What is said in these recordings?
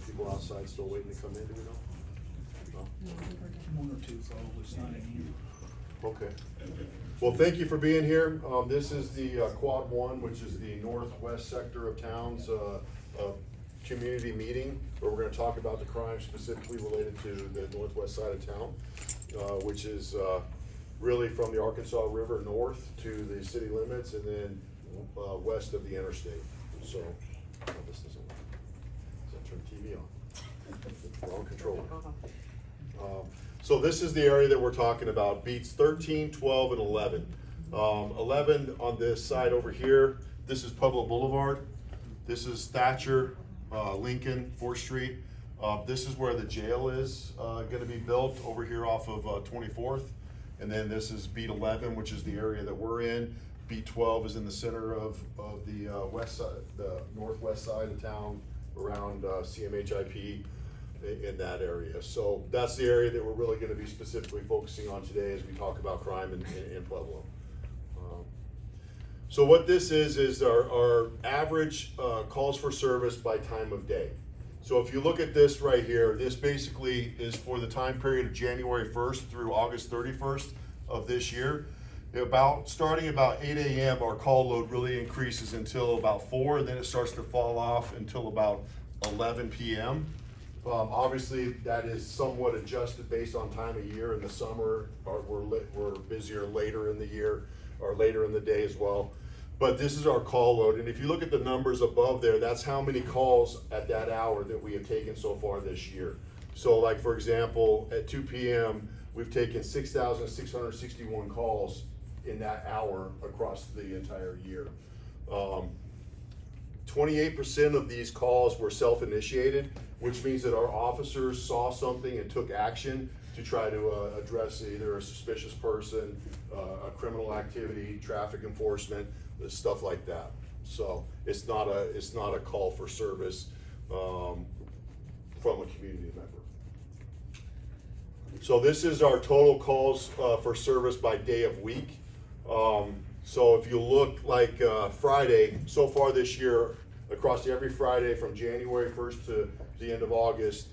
have people outside still waiting to come in, do we know? No? One or two probably signing in. Okay. Well, thank you for being here. This is the Quad 1, which is the northwest sector of town's community meeting, where we're gonna talk about the crime specifically related to the northwest side of town, which is really from the Arkansas River north to the city limits and then west of the interstate. So, oh, this doesn't work. So I turn TV on. Wrong controller. So this is the area that we're talking about, beats 13, 12, and 11. 11 on this side over here, this is Pueblo Boulevard. This is Thatcher, Lincoln, 4th Street. This is where the jail is gonna be built over here off of 24th. And then this is beat 11, which is the area that we're in. Beat 12 is in the center of the west side, the northwest side of town, around CMHIP in that area. So that's the area that we're really gonna be specifically focusing on today as we talk about crime in Pueblo. So what this is our average calls for service by time of day. So if you look at this right here, this basically is for the time period of January 1st through August 31st of this year. Starting about 8 a.m., our call load really increases until about 4, and then it starts to fall off until about 11 p.m. Obviously, that is somewhat adjusted based on time of year. In the summer, we're busier later in the year, or later in the day as well. But this is our call load, and if you look at the numbers above there, that's how many calls at that hour that we have taken so far this year. So like, for example, at 2 p.m., we've taken 6,661 calls in that hour across the entire year. 28% of these calls were self-initiated, which means that our officers saw something and took action to try to address either a suspicious person, a criminal activity, traffic enforcement, stuff like that. So it's not a call for service from a community member. So this is our total calls for service by day of week. So if you look like Friday, so far this year, across every Friday from January 1st to the end of August,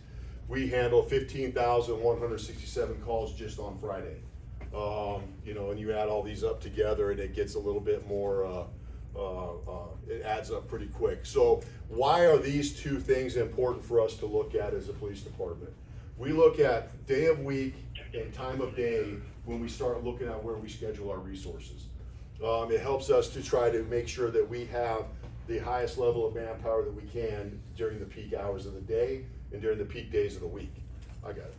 we handle 15,167 calls just on Friday. You know, and you add all these up together and it gets a little bit more, it adds up pretty quick. So why are these two things important for us to look at as a police department? We look at day of week and time of day when we start looking at where we schedule our resources. It helps us to try to make sure that we have the highest level of manpower that we can during the peak hours of the day and during the peak days of the week. I got it.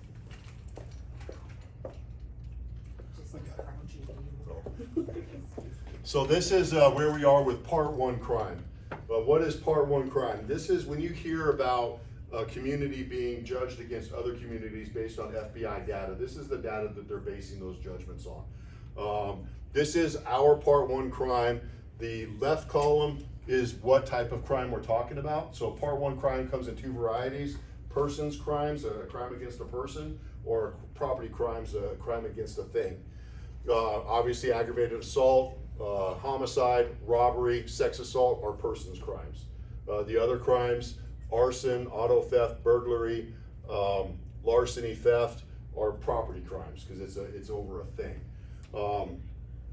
So this is where we are with Part 1 crime. What is Part 1 crime? This is when you hear about a community being judged against other communities based on FBI data. This is the data that they're basing those judgments on. This is our Part 1 crime. The left column is what type of crime we're talking about. So Part 1 crime comes in two varieties: persons crimes, a crime against a person, or property crimes, a crime against a thing. Obviously aggravated assault, homicide, robbery, sex assault are persons crimes. The other crimes, arson, auto theft, burglary, larceny, theft, are property crimes because it's over a thing.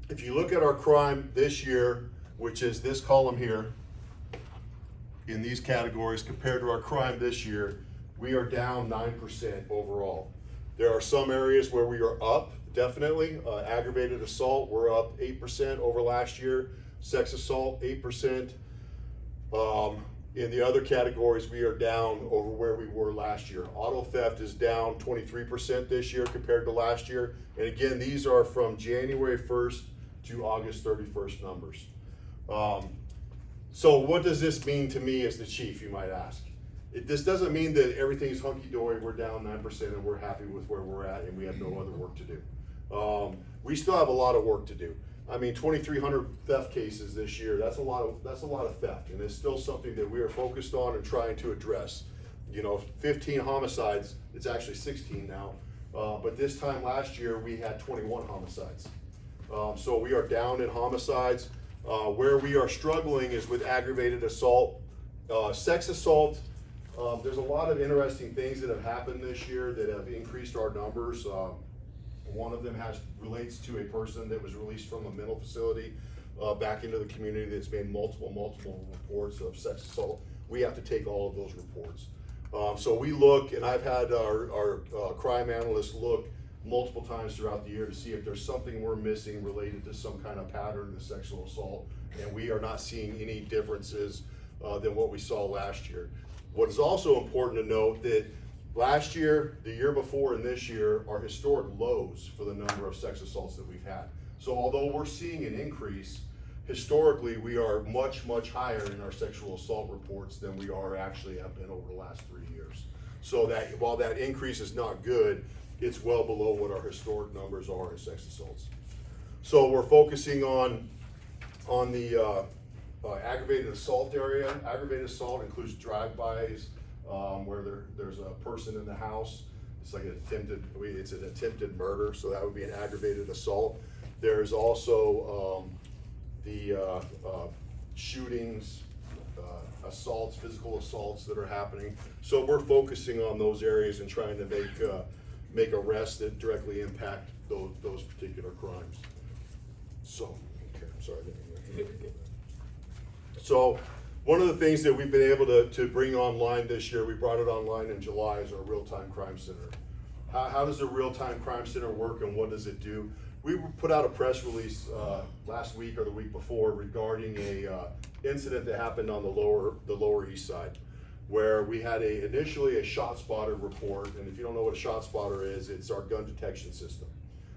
If you look at our crime this year, which is this column here, in these categories compared to our crime this year, we are down 9% overall. There are some areas where we are up, definitely. Aggravated assault, we're up 8% over last year. Sex assault, 8%. In the other categories, we are down over where we were last year. Auto theft is down 23% this year compared to last year. And again, these are from January 1st to August 31st numbers. So what does this mean to me as the chief, you might ask? This doesn't mean that everything's hunky-dory, we're down 9% and we're happy with where we're at and we have no other work to do. We still have a lot of work to do. I mean, 2,300 theft cases this year, that's a lot of theft, and it's still something that we are focused on and trying to address. You know, 15 homicides, it's actually 16 now, but this time last year we had 21 homicides. So we are down in homicides. Where we are struggling is with aggravated assault. Sex assault, There's a lot of interesting things that have happened this year that have increased our numbers. One of them relates to a person that was released from a mental facility back into the community that's made multiple reports of sex assault. We have to take all of those reports. So we look, and I've had our crime analysts look multiple times throughout the year to see if there's something we're missing related to some kind of pattern of sexual assault, and we are not seeing any differences than what we saw last year. What is also important to note that last year, the year before, and this year are historic lows for the number of sex assaults that we've had. So although we're seeing an increase, historically we are much higher in our sexual assault reports than we actually have been over the last 3 years. So that while that increase is not good, it's well below what our historic numbers are in sex assaults. So we're focusing on the aggravated assault area. Aggravated assault includes drive-bys where there's a person in the house. It's like it's an attempted murder, so that would be an aggravated assault. There's also the shootings, assaults, physical assaults that are happening. So we're focusing on those areas and trying to make arrests that directly impact those particular crimes. So, okay, I'm sorry, I didn't mean to get that. So, one of the things that we've been able to bring online this year, we brought it online in July, is our real-time crime center. How does the real-time crime center work and what does it do? We put out a press release last week or the week before regarding a incident that happened on the lower east side, where we had initially a shot spotter report. And if you don't know what a shot spotter is, it's our gun detection system.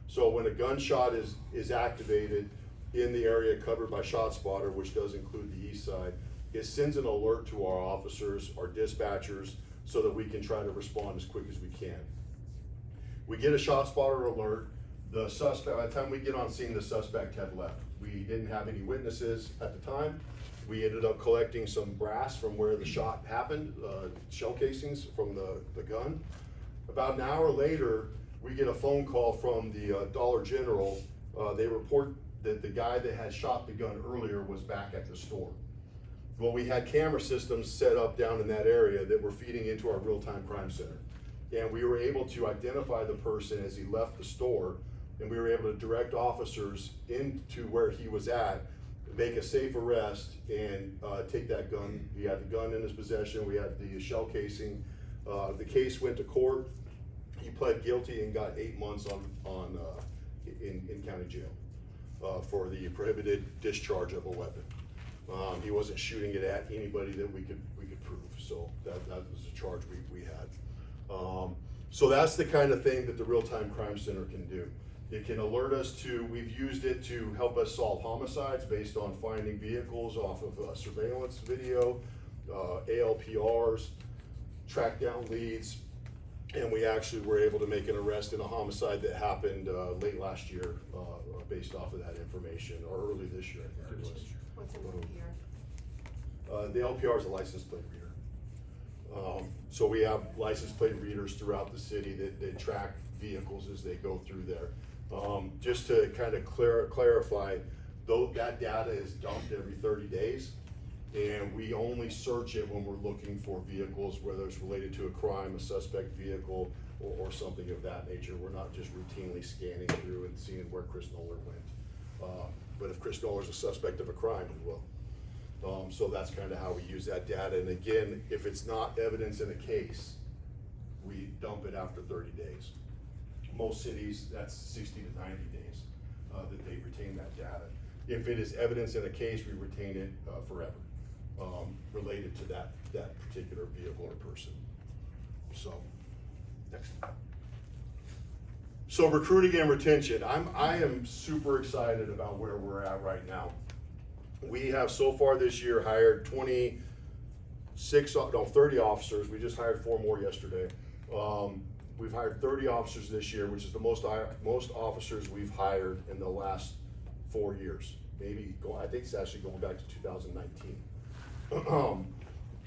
So when a gunshot is activated in the area covered by shot spotter, which does include the east side, it sends an alert to our officers, our dispatchers, so that we can try to respond as quick as we can. We get a shot spotter alert. The suspect, by the time we get on scene, the suspect had left. We didn't have any witnesses at the time. We ended up collecting some brass from where the shot happened, shell casings from the gun. About an hour later, we get a phone call from the Dollar General. They report that the guy that had shot the gun earlier was back at the store. Well, we had camera systems set up down in that area that were feeding into our real-time crime center. And we were able to identify the person as he left the store, and we were able to direct officers into where he was at, make a safe arrest, and take that gun. He had the gun in his possession. We had the shell casing. The case went to court. He pled guilty and got 8 months in county jail for the prohibited discharge of a weapon. He wasn't shooting it at anybody that we could prove. So that was a charge we had. So that's the kind of thing that the real-time crime center can do. It can alert us we've used it to help us solve homicides based on finding vehicles off of surveillance video, ALPRs, track down leads, and we actually were able to make an arrest in a homicide that happened late last year based off of that information, or early this year, I think it was. What's an LPR? The LPR is a license plate reader. So we have license plate readers throughout the city that track vehicles as they go through there. Just to kind of clarify, though that data is dumped every 30 days, and we only search it when we're looking for vehicles, whether it's related to a crime, a suspect vehicle, or something of that nature. We're not just routinely scanning through and seeing where Chris Noeller went. But if Chris Noeller is a suspect of a crime, we will. So that's kind of how we use that data. And again, if it's not evidence in a case, we dump it after 30 days. Most cities, that's 60 to 90 days that they retain that data. If it is evidence in a case, we retain it forever, related to that particular vehicle or person. So, next. So recruiting and retention, I am super excited about where we're at right now. We have so far this year hired 30 officers. We just hired 4 more yesterday. We've hired 30 officers this year, which is the most officers we've hired in the last 4 years. I think it's actually going back to 2019.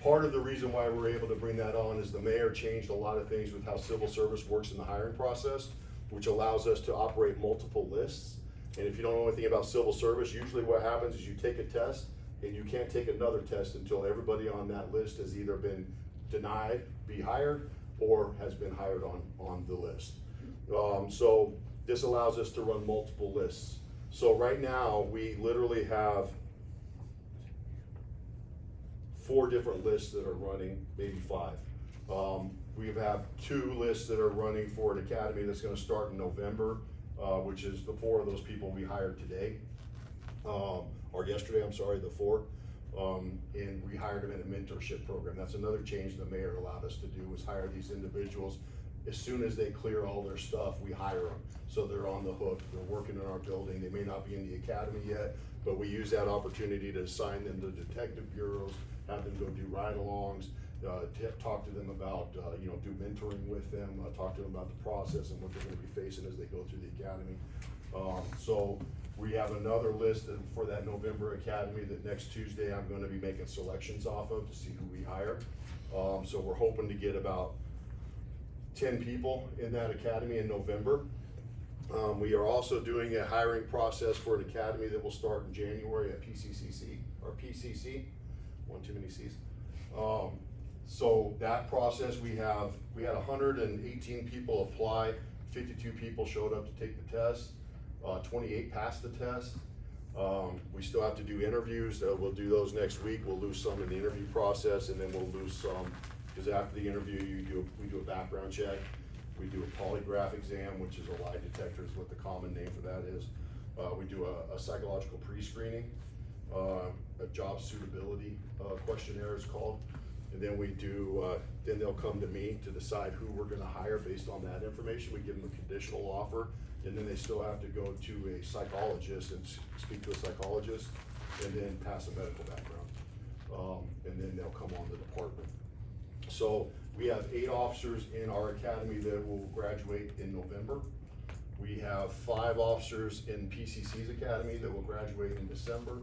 Part of the reason why we're able to bring that on is the mayor changed a lot of things with how civil service works in the hiring process, which allows us to operate multiple lists. And if you don't know anything about civil service, usually what happens is you take a test and you can't take another test until everybody on that list has either been denied be hired or has been hired on the list. So this allows us to run multiple lists. So right now, we literally have 4 different lists that are running, maybe 5. We have 2 lists that are running for an academy that's gonna start in November, which is the 4 of those people we hired today. Or yesterday, I'm sorry, the 4. And we hired them in a mentorship program. That's another change the mayor allowed us to do, was hire these individuals. As soon as they clear all their stuff, we hire them. So they're on the hook, they're working in our building. They may not be in the academy yet, but we use that opportunity to assign them to detective bureaus, have them go do ride-alongs, talk to them about, do mentoring with them, talk to them about the process and what they're gonna be facing as they go through the academy. So we have another list for that November academy that next Tuesday I'm gonna be making selections off of to see who we hire. So we're hoping to get about 10 people in that academy in November. We are also doing a hiring process for an academy that will start in January at PCC, one too many C's. So that process, we had 118 people apply, 52 people showed up to take the test, 28 passed the test. We still have to do interviews, we'll do those next week. We'll lose some in the interview process, and then we'll lose some, because after the interview, we do a background check. We do a polygraph exam, which is a lie detector is what the common name for that is. We do a psychological pre-screening, a job suitability questionnaire is called. And then we do, then they'll come to me to decide who we're gonna hire based on that information. We give them a conditional offer, and then they still have to go to a psychologist and speak to a psychologist, and then pass a medical background. And then they'll come on the department. So we have 8 officers in our academy that will graduate in November. We have 5 officers in PCC's academy that will graduate in December.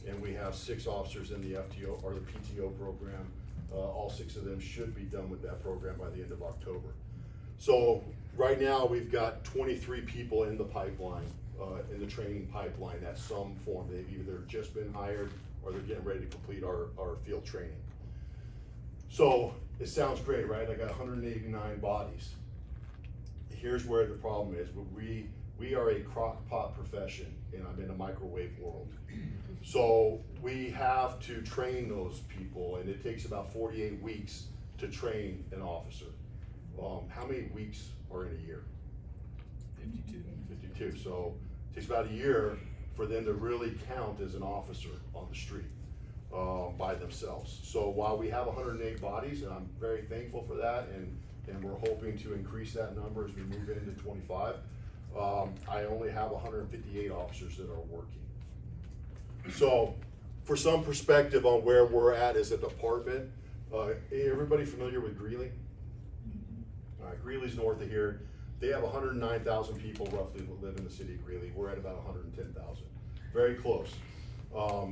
And we have 6 officers in the FTO or the PTO program. All 6 of them should be done with that program by the end of October. So right now we've got 23 people in the pipeline, in the training pipeline at some form. They've either just been hired or they're getting ready to complete our field training. So it sounds great, right? I got 189 bodies. Here's where the problem is. We are a crock pot profession, and I'm in a microwave world. So we have to train those people, and it takes about 48 weeks to train an officer. How many weeks are in a year? 52. 52. So it takes about a year for them to really count as an officer on the street by themselves. So while we have 108 bodies, and I'm very thankful for that, and we're hoping to increase that number as we move into 25, I only have 158 officers that are working. So for some perspective on where we're at as a department, everybody familiar with Greeley? All right, Greeley's north of here. They have 109,000 people roughly that live in the city of Greeley. We're at about 110,000, very close.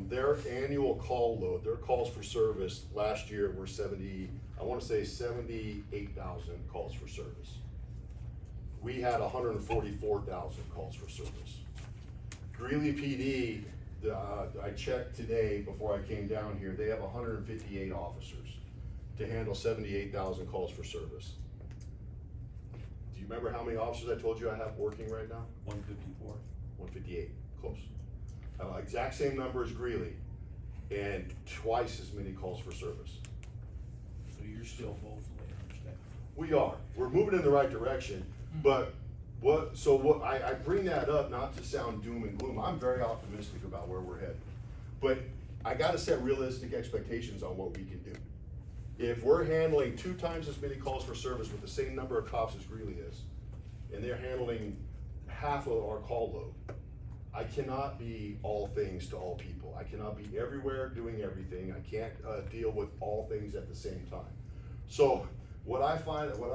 Their annual call load, their calls for service last year were 78,000 calls for service. We had 144,000 calls for service. Greeley PD, I checked today before I came down here, they have 158 officers to handle 78,000 calls for service. Do you remember how many officers I told you I have working right now? 154. 158, close. Exact same number as Greeley, and twice as many calls for service. So you're still woefully understaffed. We are. We're moving in the right direction, but I bring that up not to sound doom and gloom. I'm very optimistic about where we're headed. But I gotta set realistic expectations on what we can do. If we're handling 2 times as many calls for service with the same number of cops as Greeley is, and they're handling half of our call load, I cannot be all things to all people. I cannot be everywhere doing everything. I can't deal with all things at the same time. So what I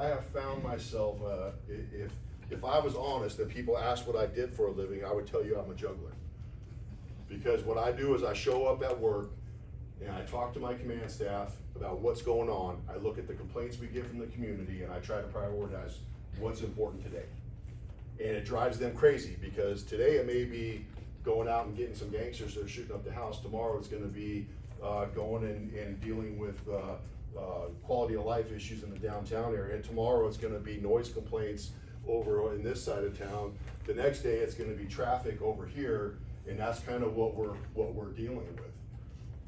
have found myself, if I was honest and people asked what I did for a living, I would tell you I'm a juggler. Because what I do is I show up at work and I talk to my command staff about what's going on. I look at the complaints we get from the community and I try to prioritize what's important today. And it drives them crazy because today it may be going out and getting some gangsters that are shooting up the house. Tomorrow it's gonna be going and dealing with quality of life issues in the downtown area. Tomorrow it's gonna be noise complaints over in this side of town. The next day it's gonna be traffic over here, and that's kind of what we're dealing with.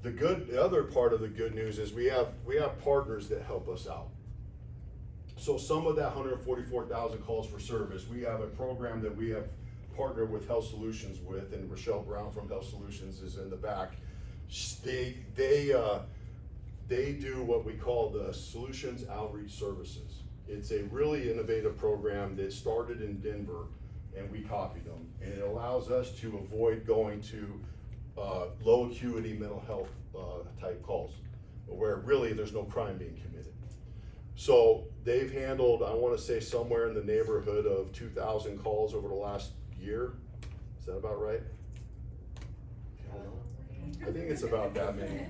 The other part of the good news is we have partners that help us out. So some of that 144,000 calls for service, we have a program that we have partnered with Health Solutions with, and Rochelle Brown from Health Solutions is in the back. They do what we call the Solutions Outreach Services. It's a really innovative program that started in Denver, and we copied them. And it allows us to avoid going to low acuity mental health type calls, where really there's no crime being committed. So they've handled, I wanna say somewhere in the neighborhood of 2,000 calls over the last year. Is that about right? I don't know. I think it's about that many.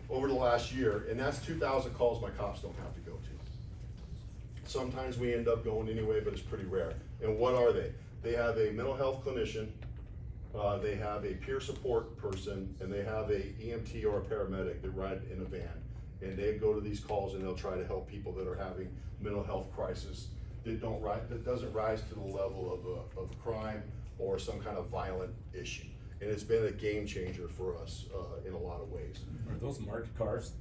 Over the last year, and that's 2,000 calls my cops don't have to go to. Sometimes we end up going anyway, but it's pretty rare. And what are they? They have a mental health clinician, they have a peer support person, and they have a EMT or a paramedic that ride in a van. And they go to these calls and they'll try to help people that are having mental health crisis that doesn't rise to the level of a crime or some kind of violent issue. And it's been a game changer for us in a lot of ways. Are those marked cars?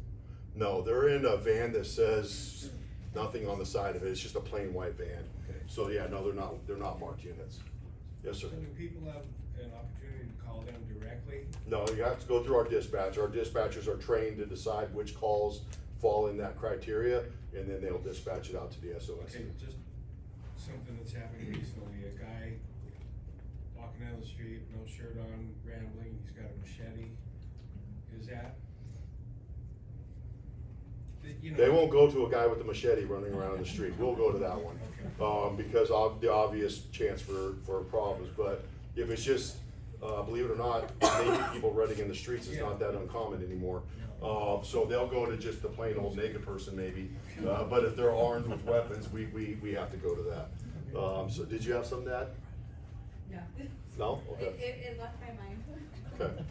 No, they're in a van that says nothing on the side of it. It's just a plain white van. Okay. So yeah, no, they're not marked units. Yes, sir. So do people have an opportunity to call them directly? No, you have to go through our dispatch. Our dispatchers are trained to decide which calls fall in that criteria, and then they'll dispatch it out to the SOS. Okay, just something that's happened recently, a guy walking down the street, no shirt on, rambling, he's got a machete. Is that? You know- They won't go to a guy with a machete running around in the street. We'll go to that one. Okay. Because of the obvious chance for problems, but if it's just, believe it or not, naked people running in the streets is not that uncommon anymore. So they'll go to just the plain old naked person maybe, but if they're armed with weapons, we have to go to that. So did you have something to add? No. No? Okay. It left my mind. Okay.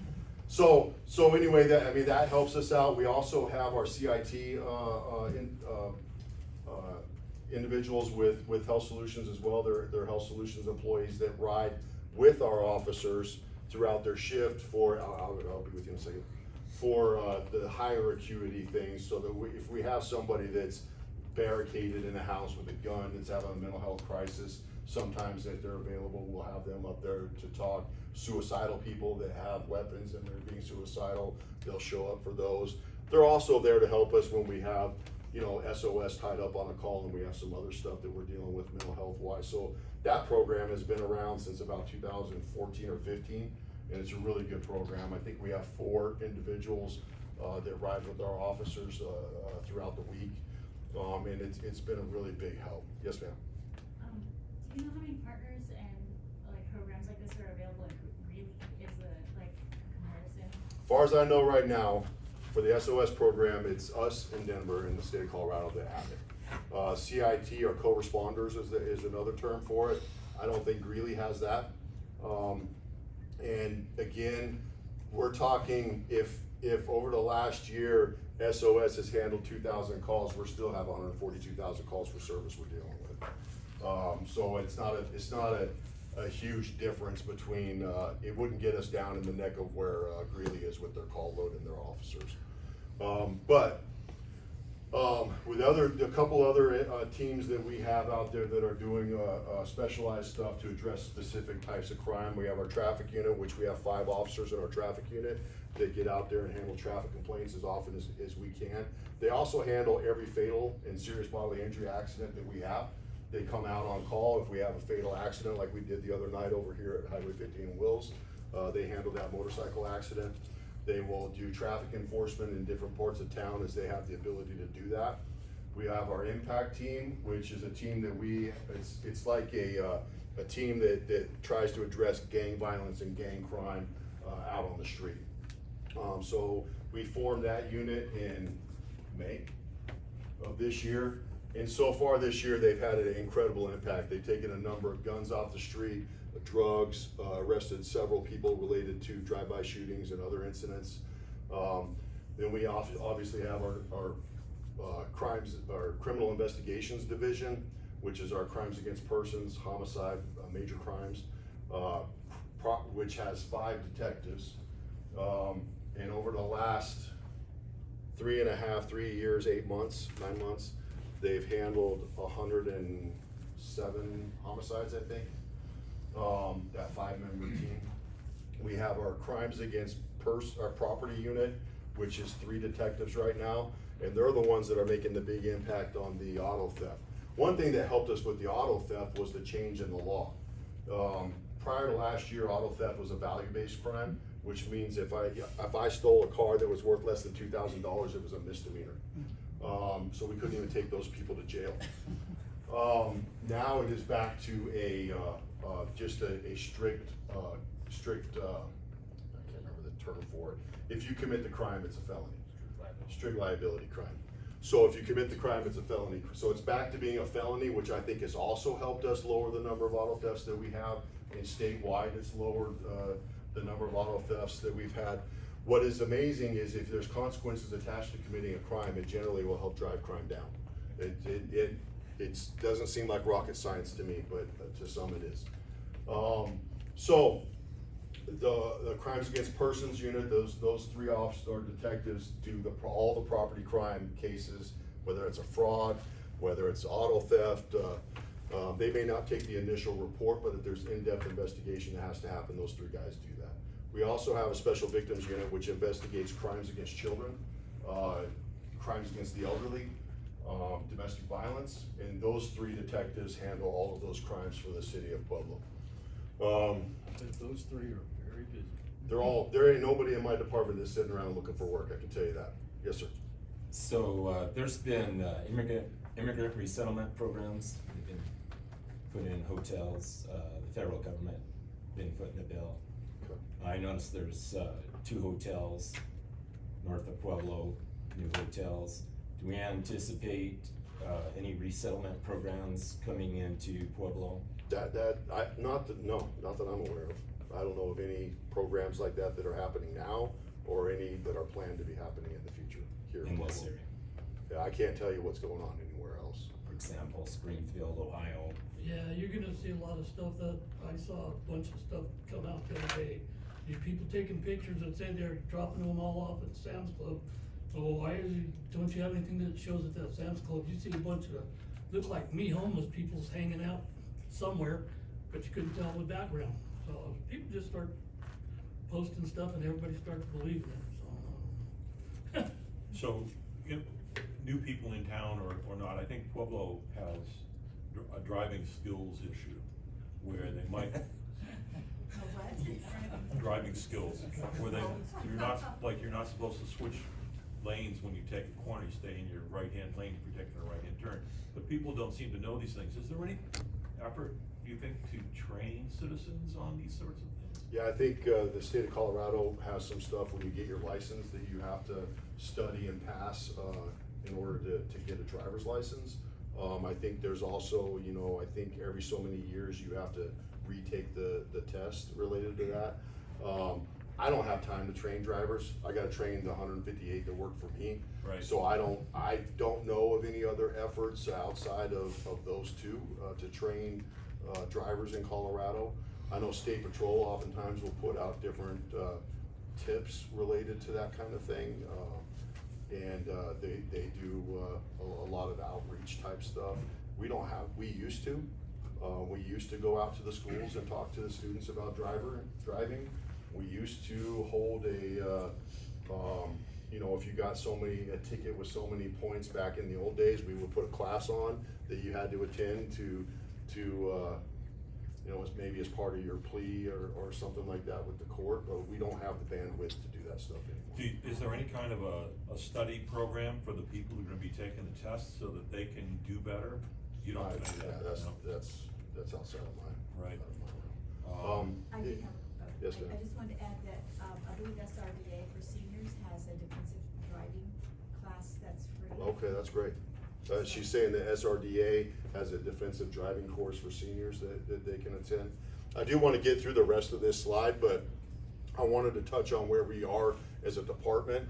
So anyway, that helps us out. We also have our CIT, individuals with Health Solutions as well. They're Health Solutions employees that ride with our officers throughout their shift for, I'll be with you in a second, for the higher acuity things, so that if we have somebody that's barricaded in a house with a gun that's having a mental health crisis, sometimes if they're available, we'll have them up there to talk. Suicidal people that have weapons and they're being suicidal, they'll show up for those. They're also there to help us when we have, SOS tied up on a call and we have some other stuff that we're dealing with mental health wise. So that program has been around since about 2014 or 15, and it's a really good program. I think we have 4 individuals that ride with our officers throughout the week, and it's been a really big help. Yes, ma'am. Do you know how many partners and programs like this are available in Greeley? Is the comparison? As far as I know right now, for the SOS program, it's us in Denver in the state of Colorado that have it. CIT or co-responders is another term for it. I don't think Greeley has that. And again, we're talking if over the last year, SOS has handled 2,000 calls, we're still have 142,000 calls for service we're dealing with. So it's not a huge difference between, it wouldn't get us down in the neck of where Greeley is with their call load and their officers. With a couple other teams that we have out there that are doing specialized stuff to address specific types of crime. We have our traffic unit, which we have 5 officers in our traffic unit that get out there and handle traffic complaints as often as we can. They also handle every fatal and serious bodily injury accident that we have. They come out on call if we have a fatal accident like we did the other night over here at Highway 50 in Wills. They handle that motorcycle accident. They will do traffic enforcement in different parts of town as they have the ability to do that. We have our impact team, which is a team that it's like a team that tries to address gang violence and gang crime out on the street. So we formed that unit in May of this year. And so far this year, they've had an incredible impact. They've taken a number of guns off the street, drugs, arrested several people related to drive-by shootings and other incidents. Then we obviously have our criminal investigations division, which is our crimes against persons, homicide, major crimes, which has 5 detectives. And over the last 3 years, 8 months, 9 months, they've handled 107 homicides, I think. That 5-member team. We have our crimes against our property unit, which is 3 detectives right now, and they're the ones that are making the big impact on the auto theft. One thing that helped us with the auto theft was the change in the law. Prior to last year, auto theft was a value-based crime, which means if I stole a car that was worth less than $2,000, it was a misdemeanor. So we couldn't even take those people to jail. Now it is back to just a strict, I can't remember the term for it. If you commit the crime, it's a felony. Strict liability crime. So if you commit the crime, it's a felony. So it's back to being a felony, which I think has also helped us lower the number of auto thefts that we have. And statewide, it's lowered the number of auto thefts that we've had. What is amazing is if there's consequences attached to committing a crime, it generally will help drive crime down. It doesn't seem like rocket science to me, but to some it is. So the crimes against persons unit, those 3 officers or detectives do all the property crime cases, whether it's a fraud, whether it's auto theft. They may not take the initial report, but if there's in-depth investigation that has to happen, those 3 guys do that. We also have a special victims unit which investigates crimes against children, crimes against the elderly, domestic violence, and those 3 detectives handle all of those crimes for the city of Pueblo. But those 3 are very busy. There ain't nobody in my department that's sitting around looking for work, I can tell you that. Yes, sir. So, there's been immigrant resettlement programs, they've been put in hotels, the federal government been putting a bill. Okay. I noticed there's 2 hotels north of Pueblo, new hotels. Do we anticipate any resettlement programs coming into Pueblo? Not that I'm aware of. I don't know of any programs like that are happening now, or any that are planned to be happening in the future here in In Pueblo. this area? Yeah, I can't tell you what's going on anywhere else. For example, Springfield, Ohio. Yeah, you're gonna see a lot of stuff that, I saw a bunch of stuff come out the other day. These people taking pictures that say they're dropping them all off at Sam's Club. Oh, don't you have anything that shows at that Sam's Club? You see a bunch of, look like me homeless people's hanging out somewhere, but you couldn't tell the background. So people just start posting stuff and everybody starts believing it, so. So, if new people in town or not, I think Pueblo has a driving skills issue where they might, driving skills, where you're not supposed to switch lanes when you take a corner, you stay in your right-hand lane, protecting a right-hand turn. But people don't seem to know these things. Is there any effort, do you think, to train citizens on these sorts of things? Yeah, I think the state of Colorado has some stuff when you get your license that you have to study and pass in order to get a driver's license. I think there's also, I think every so many years you have to retake the test related to that. I don't have time to train drivers. I gotta train the 158 that work for me. Right. So I don't know of any other efforts outside of those 2 to train drivers in Colorado. I know State Patrol oftentimes will put out different tips related to that kind of thing. And they do a lot of outreach type stuff. We used to go out to the schools and talk to the students about driving. We used to hold if you got a ticket with so many points back in the old days, we would put a class on that you had to attend to maybe as part of your plea or something like that with the court, but we don't have the bandwidth to do that stuff anymore. Is there any kind of a study program for the people who are gonna be taking the test so that they can do better? You don't have any of that, no? That's outside of mine. Right. Out of my realm. I did have, Yes, I ma'am. just wanted to add that, I believe SRDA for seniors has a defensive driving class that's free. Okay, that's great. She's saying that SRDA has a defensive driving course for seniors that they can attend. I do want to get through the rest of this slide, but I wanted to touch on where we are as a department.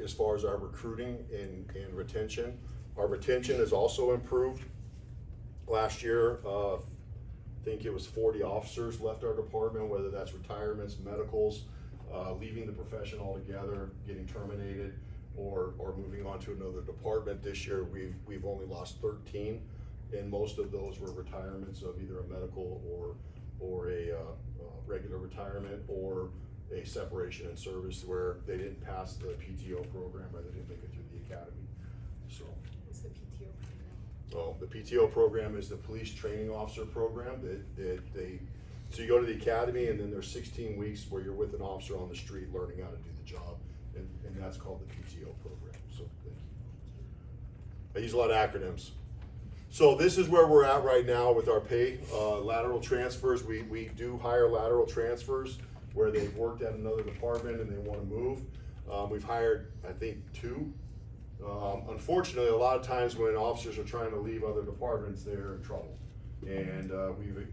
as far as our recruiting and retention. Our retention has also improved. Last year, I think it was 40 officers left our department, whether that's retirements, medicals, leaving the profession altogether, getting terminated, or moving on to another department. This year, we've only lost 13, and most of those were retirements of either a medical or a regular retirement, or a separation in service where they didn't pass the PTO program or they didn't make it through the academy. So. What's the PTO program? Oh, the PTO program is the police training officer program so you go to the academy, and then there's 16 weeks where you're with an officer on the street learning how to do the job, and that's called the PTO program. So thank you. I use a lot of acronyms. So this is where we're at right now with our pay, lateral transfers. We do hire lateral transfers where they've worked at another department and they want to move. We've hired, I think, 2. Unfortunately, a lot of times when officers are trying to leave other departments, they're in trouble. And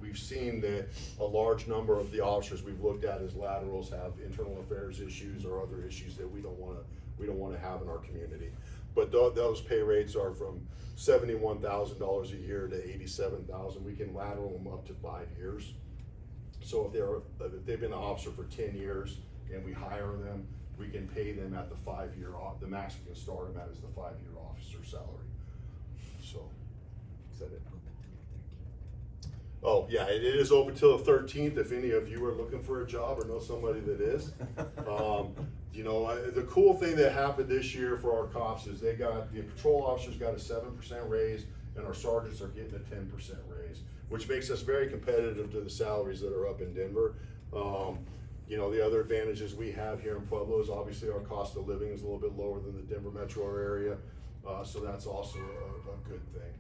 we've seen that a large number of the officers we've looked at as laterals have internal affairs issues or other issues that we don't want to have in our community. But those pay rates are from $71,000 a year to $87,000. We can lateral them up to 5 years. So if they've been an officer for 10 years and we hire them, we can pay them at the 5-year off. The max we can start them at is the 5-year officer salary. So, is that it? Oh, yeah, it is open till the 13th if any of you are looking for a job or know somebody that is. The cool thing that happened this year for our cops is the patrol officers got a 7% raise, and our sergeants are getting a 10% raise, which makes us very competitive to the salaries that are up in Denver. The other advantages we have here in Pueblo is obviously our cost of living is a little bit lower than the Denver metro area, so that's also a good thing.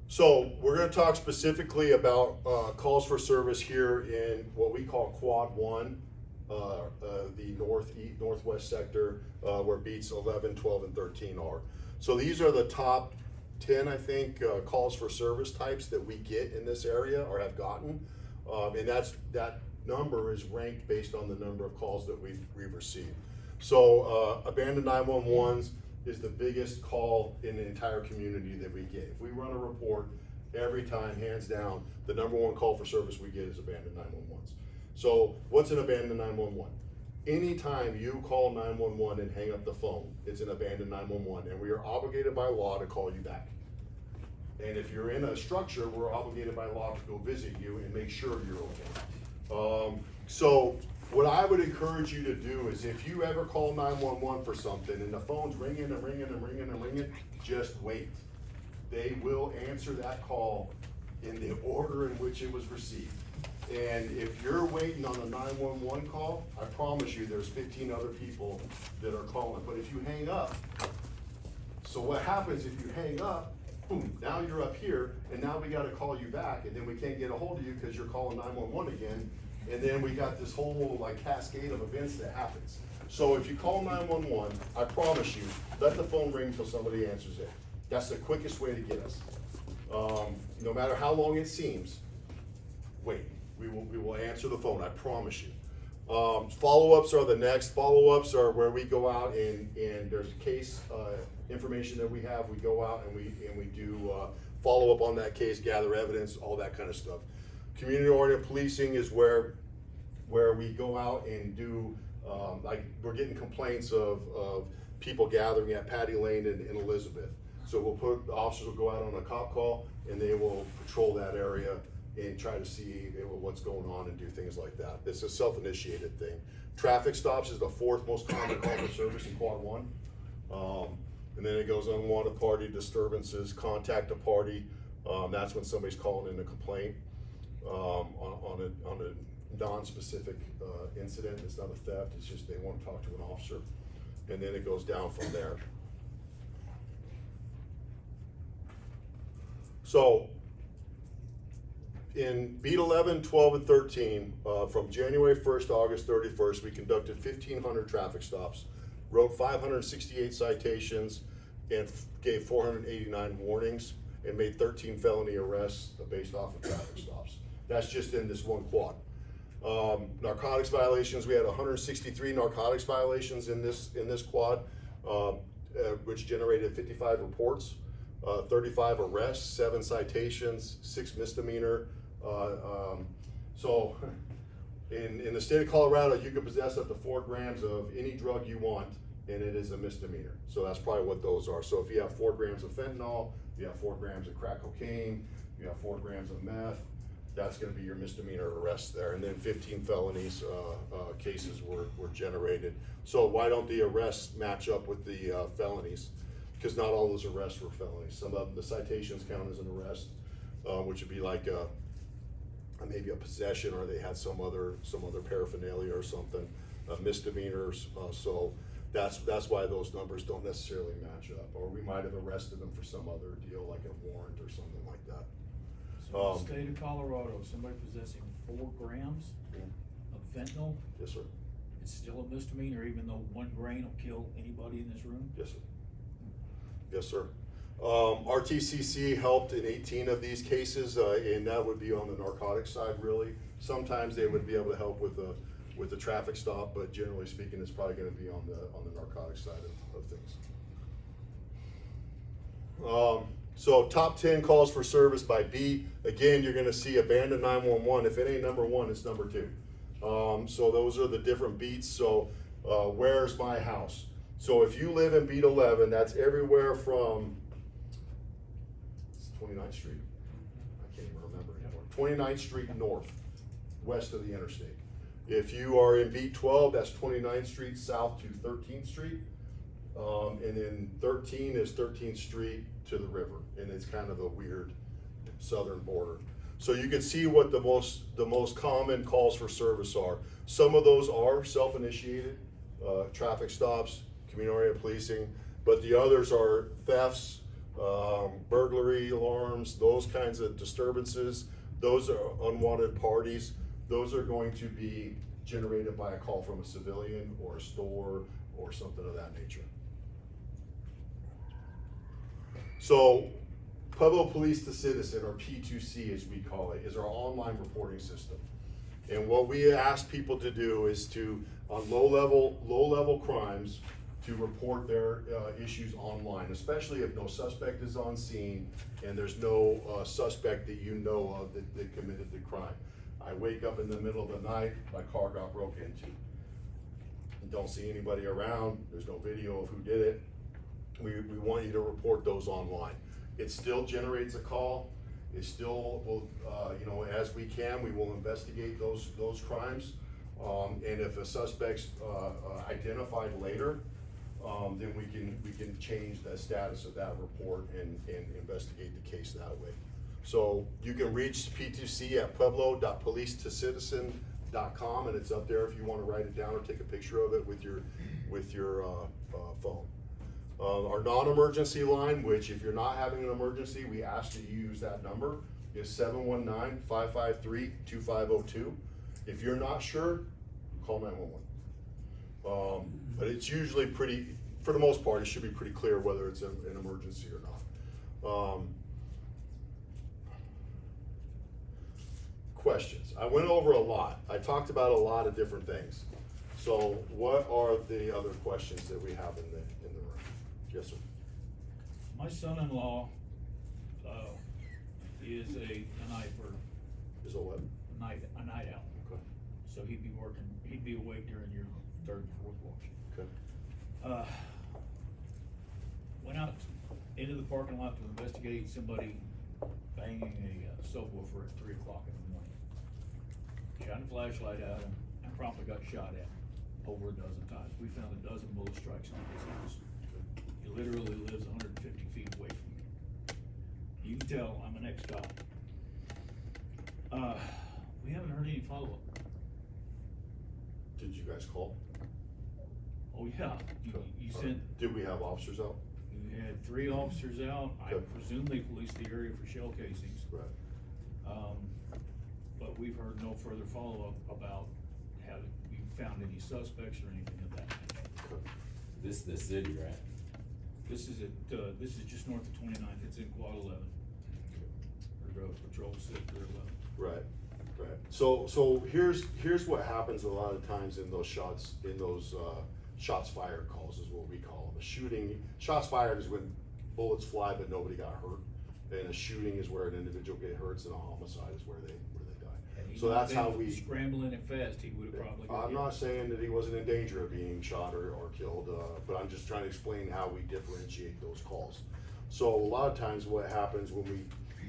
So we're going to talk specifically about calls for service here in what we call Quad 1, the northwest sector, where beats 11, 12, and 13 are. So these are the top 10, I think, calls for service types that we get in this area or have gotten. And that number is ranked based on the number of calls that we've received. So abandoned 911s is the biggest call in the entire community that we get. If we run a report, every time, hands down, the number 1 call for service we get is abandoned 911s. So what's an abandoned 911? Anytime you call 911 and hang up the phone, it's an abandoned 911, and we are obligated by law to call you back. And if you're in a structure, we're obligated by law to go visit you and make sure you're okay. So what I would encourage you to do is if you ever call 911 for something and the phone's ringing and ringing and ringing and ringing, just wait. They will answer that call in the order in which it was received. And if you're waiting on a 911 call, I promise you there's 15 other people that are calling. But if you hang up, so what happens if you hang up, boom, now you're up here, and now we gotta call you back, and then we can't get a hold of you because you're calling 911 again. And then we got this whole cascade of events that happens. So if you call 911, I promise you, let the phone ring until somebody answers it. That's the quickest way to get us. No matter how long it seems, wait. We will answer the phone, I promise you. Follow-ups are the next. Follow-ups are where we go out and there's case information that we have. We go out and we do follow-up on that case, gather evidence, all that kind of stuff. Community-oriented policing is where we go out and do, we're getting complaints of people gathering at Patty Lane and Elizabeth. So the officers will go out on a cop call and they will patrol that area and try to see what's going on and do things like that. It's a self-initiated thing. Traffic stops is the 4th most common call for service in Quad 1. And then it goes unwanted party disturbances, contact a party. That's when somebody's calling in a complaint on a non-specific incident. It's not a theft, it's just they want to talk to an officer. And then it goes down from there. So in beat 11, 12, and 13, from January 1st to August 31st, we conducted 1,500 traffic stops, wrote 568 citations, and gave 489 warnings, and made 13 felony arrests based off of traffic stops. That's just in this one quad. Narcotics violations, we had 163 narcotics violations in this quad, which generated 55 reports, 35 arrests, 7 citations, 6 misdemeanor. So in the state of Colorado, you can possess up to 4 grams of any drug you want, and it is a misdemeanor. So that's probably what those are. So if you have 4 grams of fentanyl, you have 4 grams of crack cocaine, you have 4 grams of meth, that's gonna be your misdemeanor arrest there. And then 15 felonies cases were generated. So why don't the arrests match up with the felonies? Because not all those arrests were felonies. Some of the citations count as an arrest, which would be like maybe a possession, or they had some other paraphernalia or something, misdemeanors. So that's why those numbers don't necessarily match up. Or we might have arrested them for some other deal, like a warrant or something like that. So in the state of Colorado, somebody possessing 4 grams of fentanyl, Yes, sir. it's still a misdemeanor, even though 1 grain will kill anybody in this room? Yes, sir. Yes, sir. RTCC helped in 18 of these cases, and that would be on the narcotics side, really. Sometimes they would be able to help with the traffic stop, but generally speaking, it's probably gonna be on the narcotics side of things. So top 10 calls for service by beat. Again, you're gonna see abandoned 911. If it ain't number 1, it's number 2. So those are the different beats. So where's my house? So if you live in beat 11, that's everywhere from 29th Street. I can't even remember anymore. 29th Street north, west of the interstate. If you are in beat 12, that's 29th Street south to 13th Street. And then 13 is 13th Street to the river, and it's kind of a weird southern border. So you can see what the most common calls for service are. Some of those are self-initiated, traffic stops, community area policing, but the others are thefts, burglary alarms, those kinds of disturbances. Those are unwanted parties. Those are going to be generated by a call from a civilian or a store or something of that nature. So Pueblo Police to Citizen, or P2C as we call it, is our online reporting system. And what we ask people to do is to, on low level crimes, to report their issues online, especially if no suspect is on scene and there's no suspect that you know of that committed the crime. I wake up in the middle of the night, my car got broke into. And don't see anybody around, there's no video of who did it. We want you to report those online. It still generates a call. It still will, as we can, we will investigate those crimes. And if a suspect's identified later, then we can change the status of that report and investigate the case that way. So you can reach P2C at pueblo.policetocitizen.com, and it's up there if you want to write it down or take a picture of it with your phone. Our non-emergency line, which if you're not having an emergency, we ask that you use that number, is 719-553-2502. If you're not sure, call 911. But it's usually for the most part, it should be pretty clear whether it's an emergency or not. Questions. I went over a lot. I talked about a lot of different things. So what are the other questions that we have in the room? Yes, sir. My son-in-law, is a nighter, Is it what? a night owl. Okay. So he'd be awake during your 3rd and 4th watch. Okay. Went out into the parking lot to investigate somebody banging a subwoofer at 3 o'clock in the morning. Shined a flashlight at him and promptly got shot at over a dozen times. We found a dozen bullet strikes on his house. He literally lives 150 feet away from me. You can tell I'm an ex-cop. We haven't heard any follow-up. Did you guys call? Oh, yeah, you sent, Did we have officers out? you had 3 officers out. I Okay. presume they policed the area for shell casings. Right. But we've heard no further follow-up about have you found any suspects or anything of that nature. Okay. This is the city, right? This is just north of 29th, it's in Quad 11. Or Patrol Sector 11. Right. Right, so here's what happens a lot of times in those shots fired calls is what we call them. A shooting, shots fired is when bullets fly but nobody got hurt. And a shooting is where an individual get hurt, and a homicide is where they die. Had he So not that's how been we. Scrambling and fast, he would've probably got I'm hit. not saying that he wasn't in danger of being shot or killed, but I'm just trying to explain how we differentiate those calls. So a lot of times what happens when we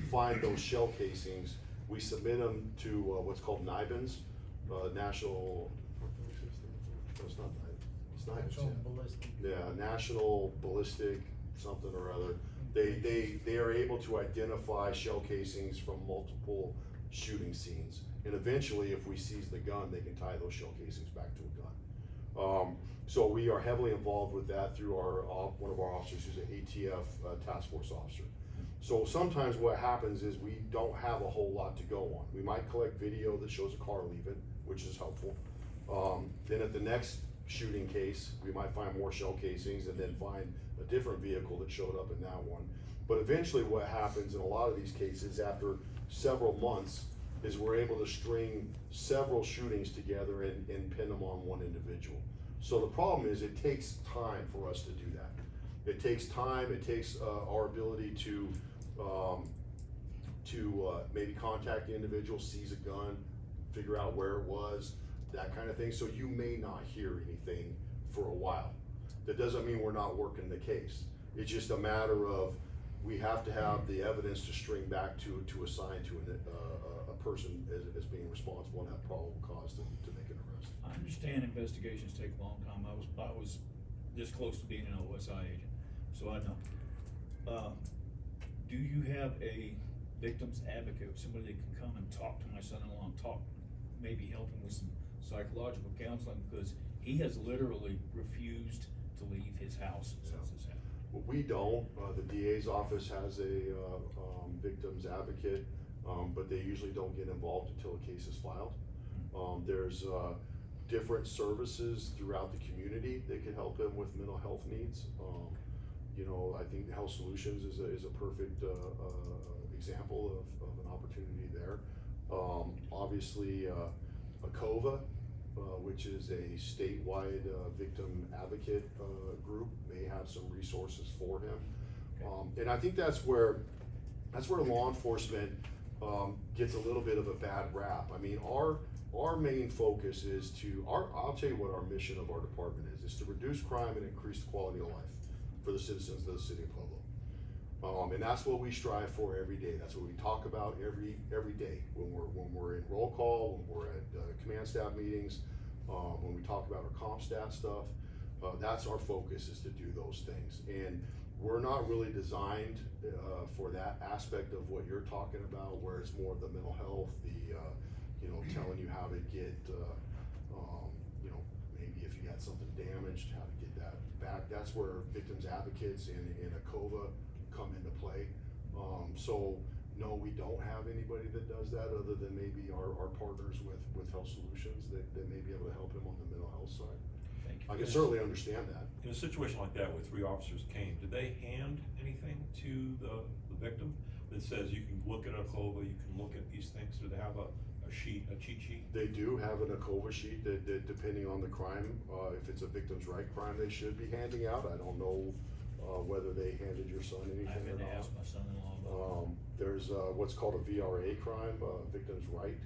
find those shell casings, we submit them to what's called NIBINs, National, no, it's not NIBINs, it's NIBINs, yeah, National Ballistic something or other. They are able to identify shell casings from multiple shooting scenes. And eventually, if we seize the gun, they can tie those shell casings back to a gun. So we are heavily involved with that through one of our officers who's an ATF task force officer. So sometimes what happens is we don't have a whole lot to go on. We might collect video that shows a car leaving, which is helpful. Then at the next shooting case, we might find more shell casings and then find a different vehicle that showed up in that one. But eventually what happens in a lot of these cases after several months is we're able to string several shootings together and pin them on one individual. So the problem is it takes time for us to do that. It takes time, it takes our ability to maybe contact the individual, seize a gun, figure out where it was, that kind of thing. So you may not hear anything for a while. That doesn't mean we're not working the case. It's just a matter of we have to have the evidence to string back to assign to a person as being responsible and have probable cause to make an arrest. I understand investigations take a long time. I was this close to being an OSI agent, so I know. Do you have a victim's advocate, somebody that can come and talk to my son-in-law and maybe help him with some psychological counseling, because he has literally refused to leave his house since this happened? Well, we don't. The DA's office has a victim's advocate, but they usually don't get involved until a case is filed. There's different services throughout the community that can help him with mental health needs. I think Health Solutions is a perfect example of an opportunity there. Obviously, ACOVA, which is a statewide victim advocate group, may have some resources for him. And I think that's where law enforcement gets a little bit of a bad rap. I mean, our main focus is I'll tell you what our mission of our department is to reduce crime and increase the quality of life for the citizens of the city of Pueblo. And that's what we strive for every day. That's what we talk about every day when we're in roll call, when we're at command staff meetings, when we talk about our comp stat stuff. That's our focus, is to do those things. And we're not really designed for that aspect of what you're talking about, where it's more of the mental health, telling you how to get, maybe if you had something damaged, how to get that back. That's where victims advocates and ACOVA come into play. So no, we don't have anybody that does that, other than maybe our partners with Health Solutions that may be able to help him on the mental health side. Thank you. I can certainly understand that. In a situation like that where 3 officers came, did they hand anything to the victim that says you can look at a COVA, you can look at these things? Do they have a cheat sheet? They do have an ACOVA sheet that depending on the crime, if it's a victim's right crime, they should be handing out. I don't know whether they handed your son anything I've or been not. asked my son-in-law about that. There's what's called a VRA crime, Victims' Right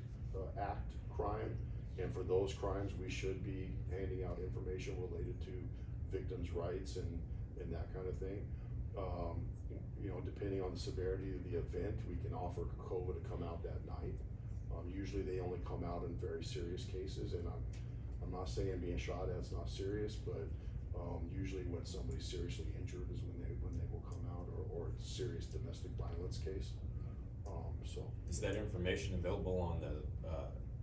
Act crime, and for those crimes, we should be handing out information related to victims' rights and that kind of thing. Depending on the severity of the event, we can offer COVA to come out that night. Usually they only come out in very serious cases, and I'm not saying being shot at's not serious, but usually when somebody's seriously injured is when they will come out, or it's a serious domestic violence case. Is that information available on the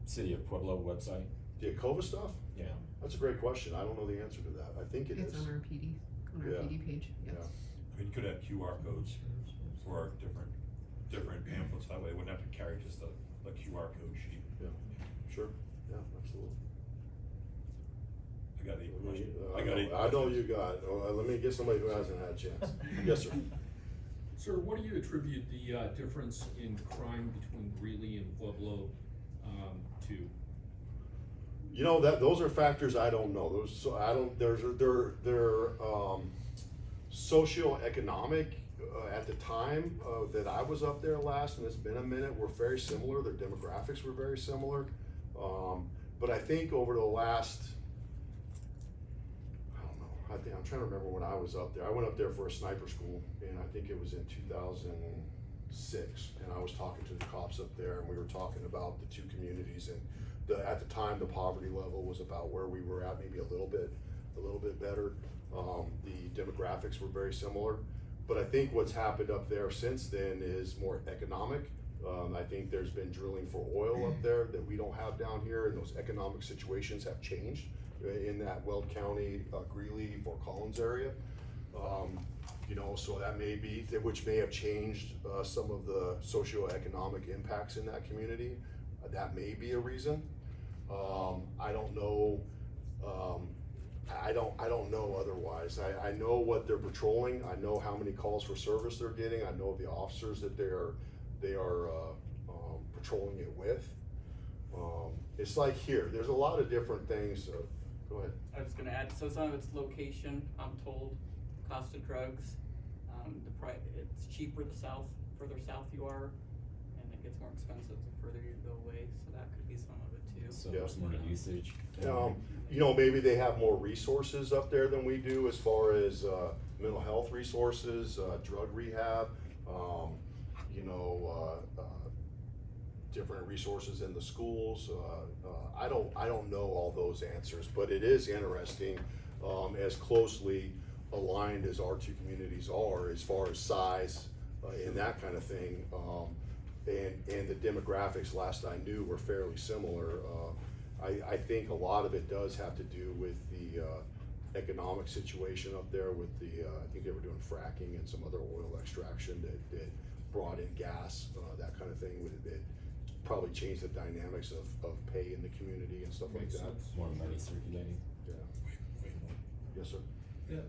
City of Pueblo website? The ACOVA stuff? Yeah. That's a great question. I don't know the answer to that. I think it is. It's on our PD, Yeah. PD page, yes. Yeah. I mean, you could have QR codes for our different pamphlets, that way we wouldn't have to carry just a QR code sheet. Yeah, sure, yeah, absolutely. I got 8 Let me, questions. I got 8 I know questions. you got, let me get somebody who hasn't had a chance. Yes, sir. Sir, what do you attribute the difference in crime between Greeley and Pueblo to? You know, those are factors I don't know. Those, so I don't, they're socioeconomic, at the time, that I was up there last, and it's been a minute, were very similar, their demographics were very similar. But I think over the last, I don't know, I'm trying to remember when I was up there. I went up there for a sniper school, and I think it was in 2006, and I was talking to the cops up there, and we were talking about the two communities, and at the time, the poverty level was about where we were at, maybe a little bit better. The demographics were very similar, but I think what's happened up there since then is more economic. I think there's been drilling for oil up there that we don't have down here, and those economic situations have changed in that Weld County, Greeley, Fort Collins area. You know, so that may be, which may have changed some of the socioeconomic impacts in that community. That may be a reason. I don't know. I don't know otherwise. I know what they're patrolling. I know how many calls for service they're getting. I know the officers that they are patrolling it with. It's like here. There's a lot of different things. Go ahead. I was gonna add, so some of it's location, I'm told, cost of drugs, it's cheaper further south you are, and it gets more expensive the further you go away, so that could be some of it too. So there's more usage. You know, maybe they have more resources up there than we do as far as mental health resources, drug rehab, you know, different resources in the schools. I don't know all those answers, but it is interesting, as closely aligned as our two communities are as far as size and that kind of thing. And the demographics, last I knew, were fairly similar. I think a lot of it does have to do with the economic situation up there with the, I think they were doing fracking and some other oil extraction that brought in gas, that kind of thing. It probably changed the dynamics of pay in the community and stuff like that. More money circulating. Yeah. Yes, sir. Yeah,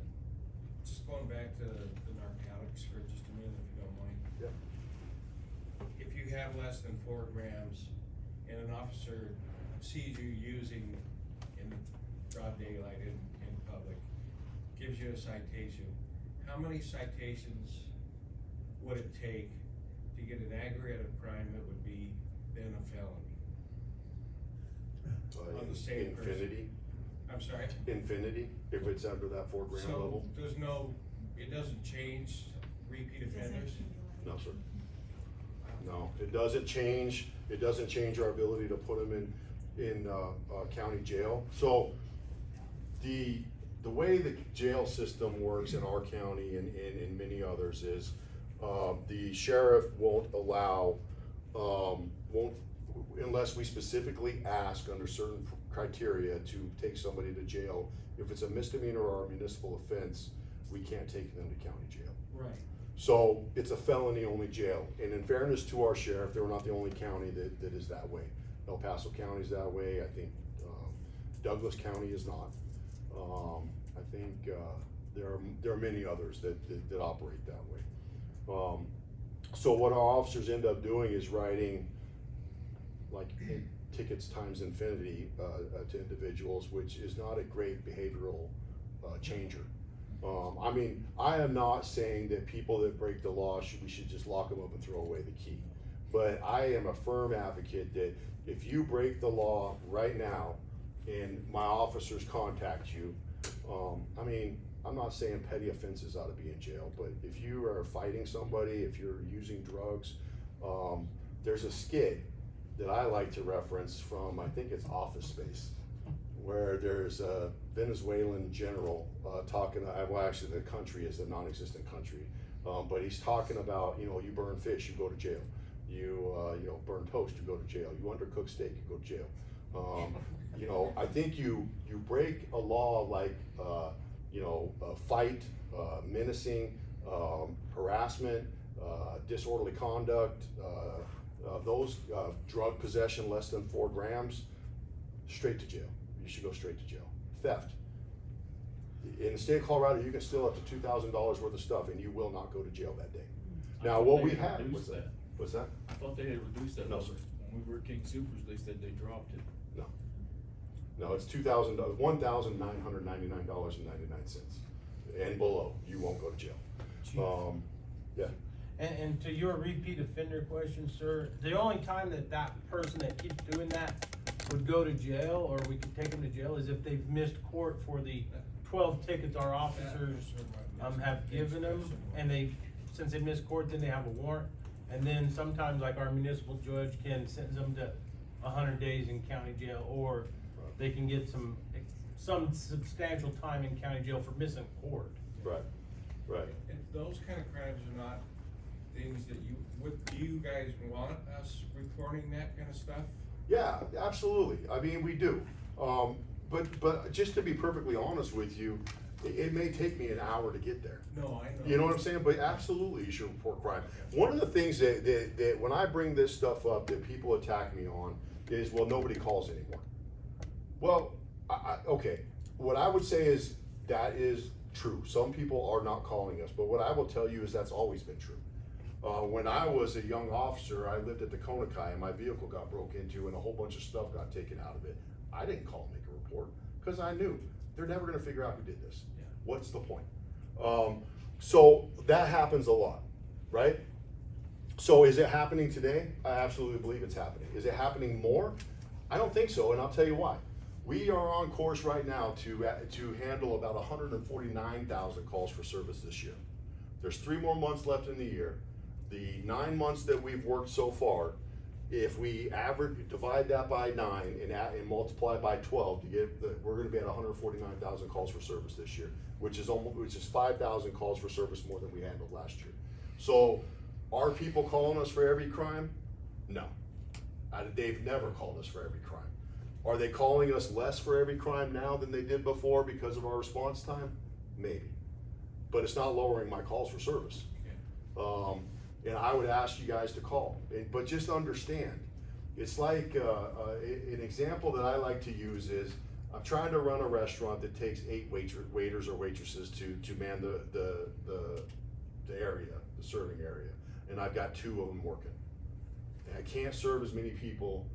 just going back to the narcotics for just a minute, if you don't mind. Yeah. If you have less than 4 grams and an officer sees you using in broad daylight in public, gives you a citation, how many citations would it take to get an aggregate of crime that would be then a felony? On the same person. Infinity. I'm sorry? Infinity, if it's under that 4 gram level. So there's it doesn't change repeat offenders? No, sir. No, it doesn't change. It doesn't change our ability to put them in county jail. So the way the jail system works in our county and in many others is the sheriff won't allow, unless we specifically ask under certain criteria to take somebody to jail. If it's a misdemeanor or a municipal offense, we can't take them to county jail. Right. So it's a felony only jail. And in fairness to our sheriff, they were not the only county that is that way. El Paso County is that way. I think Douglas County is not. I think there are many others that operate that way. So what our officers end up doing is writing like tickets times infinity to individuals, which is not a great behavioral changer. I mean, I am not saying that people that break the law we should just lock them up and throw away the key. But I am a firm advocate that if you break the law right now and my officers contact you, I mean, I'm not saying petty offenses ought to be in jail, but if you are fighting somebody, if you're using drugs, there's a skit that I like to reference from, I think it's Office Space, where there's a Venezuelan general talking, well actually the country is a non-existent country, but he's talking about, you burn fish, you go to jail. You burn toast, you go to jail. You undercook steak, you go to jail. I think you break a law like, fight, menacing, harassment, disorderly conduct, those drug possession less than 4 grams, straight to jail. You should go straight to jail. Theft. In the state of Colorado, you can steal up to $2,000 worth of stuff and you will not go to jail that day. Now, what we have, what's that? I thought they had reduced that No, number sir. when we were at King Supers, they said they dropped it. No. No, it's $1,999.99. And below, you won't go to jail. Yeah. And to your repeat offender question, sir, the only time that person that keeps doing that would go to jail, or we could take them to jail, is if they've missed court for the 12 tickets our officers, have given them, and since they missed court, then they have a warrant. And then sometimes, like, our municipal judge can sentence them to 100 days in county jail, or they can get some substantial time in county jail for missing court. Right, right. If those kind of crimes are not things that do you guys want us reporting that kind of stuff? Yeah, absolutely. I mean, we do. But just to be perfectly honest with you, it may take me an hour to get there. No, I know. You know what I'm saying? But absolutely, you should report crime. One of the things that when I bring this stuff up that people attack me on is, well, nobody calls anymore. Well, okay. What I would say is that is true. Some people are not calling us, but what I will tell you is that's always been true. When I was a young officer, I lived at the Konakai and my vehicle got broke into and a whole bunch of stuff got taken out of it. I didn't call and make a report because I knew they're never gonna figure out who did this. Yeah. What's the point? So that happens a lot, right? So is it happening today? I absolutely believe it's happening. Is it happening more? I don't think so, and I'll tell you why. We are on course right now to handle about 149,000 calls for service this year. There's 3 more months left in the year. The 9 months that we've worked so far, if we divide that by 9 and multiply by 12 to get, we're gonna be at 149,000 calls for service this year, which is 5,000 calls for service more than we handled last year. So are people calling us for every crime? No. They've never called us for every crime. Are they calling us less for every crime now than they did before because of our response time? Maybe. But it's not lowering my calls for service. And I would ask you guys to call, but just understand, it's like, an example that I like to use is, I'm trying to run a restaurant that takes 8 waiters or waitresses to man the area, the serving area, and I've got 2 of them working. And I can't serve as many people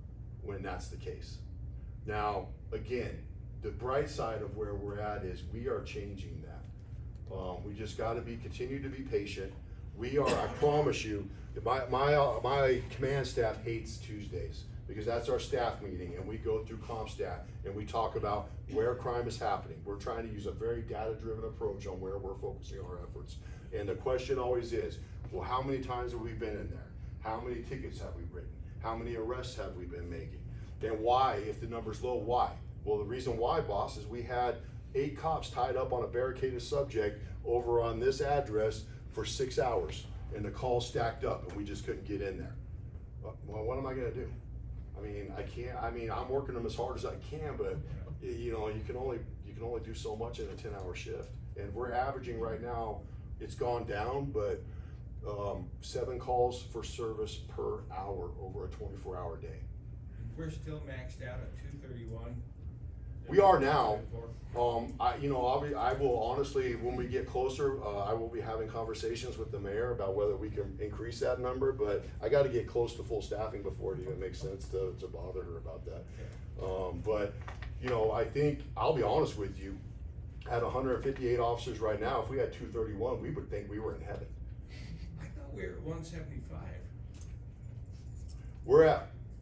when that's the case. Now, again, the bright side of where we're at is we are changing that. We just gotta continue to be patient. I promise you, my command staff hates Tuesdays because that's our staff meeting and we go through CompStat and we talk about where crime is happening. We're trying to use a very data-driven approach on where we're focusing our efforts. And the question always is, well, how many times have we been in there? How many tickets have we written? How many arrests have we been making? And why, if the number's low, why? Well, the reason why, boss, is we had 8 cops tied up on a barricaded subject over on this address for 6 hours, and the calls stacked up, and we just couldn't get in there. Well, what am I gonna do? I'm working them as hard as I can, but you can only do so much in a 10-hour shift. And we're averaging right now, it's gone down, but 7 calls for service per hour over a 24-hour day. We're still maxed out at 231. We are now. I will honestly, when we get closer, I will be having conversations with the mayor about whether we can increase that number, but I gotta get close to full staffing before it even makes sense to bother her about that. But I think, I'll be honest with you, at 158 officers right now, if we had 231, we would think we were in heaven. I thought we were at 175.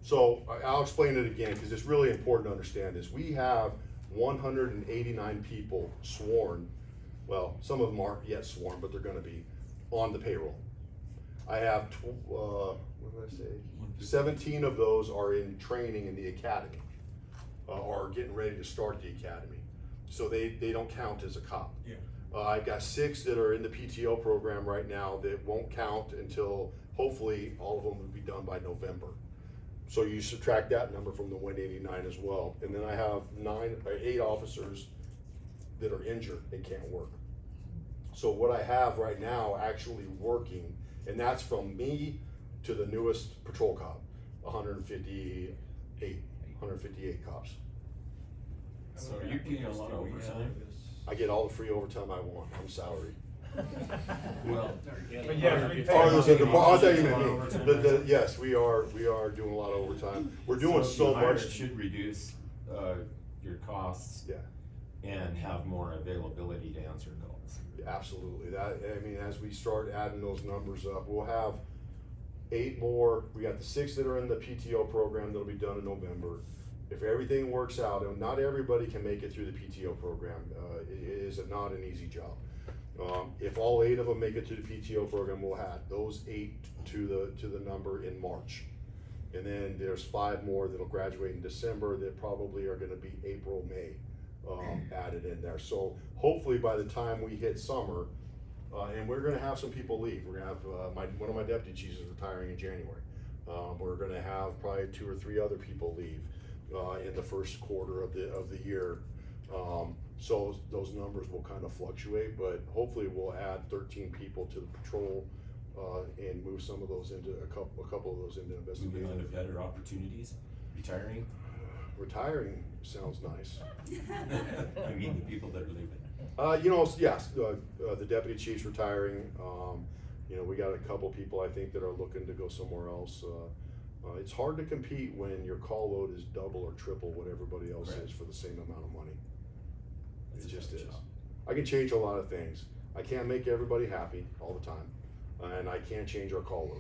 So I'll explain it again, because it's really important to understand this. We have 189 people sworn, well, some of them aren't yet sworn, but they're gonna be on the payroll. I have, 17 of those are in training in the academy, or getting ready to start the academy. So they don't count as a cop. Yeah. I've got 6 that are in the PTO program right now that won't count until, hopefully, all of them will be done by November. So you subtract that number from the 189 as well. And then I have 8 officers that are injured and can't work. So what I have right now actually working, and that's from me to the newest patrol cop, 158 cops. So are you getting a lot of overtime? I get all the free overtime I want. I'm salary. Well, But yes, we pay. Oh, there's a Pay I thought you a lot meant of me. overtime. Yes, we are doing a lot of overtime. We're doing if so you hire, much. it should reduce, your costs. Yeah. And have more availability to answer calls. Absolutely, as we start adding those numbers up, we'll have 8 more, we got the 6 that are in the PTO program that'll be done in November. If everything works out, and not everybody can make it through the PTO program, it is not an easy job. If all 8 of them make it to the PTO program, we'll add those 8 to the number in March. And then there's 5 more that'll graduate in December that probably are gonna be April, May. Added in there. So hopefully by the time we hit summer, and we're gonna have some people leave. We're gonna have, one of my deputy chiefs is retiring in January. We're gonna have probably 2 or 3 other people leave, in the first quarter of the year. So those numbers will kind of fluctuate, but hopefully we'll add 13 people to the patrol, and move some of those into, a couple of those into Moving on to investigation. better opportunities, retiring. Retiring sounds nice. I mean, the people that are leaving. Yes, the deputy chief's retiring. We got a couple people I think that are looking to go somewhere else. It's hard to compete when your call load is double or triple what everybody else Correct. is for the same amount of money. It's It a just tough is. job. I can change a lot of things. I can't make everybody happy all the time, and I can't change our call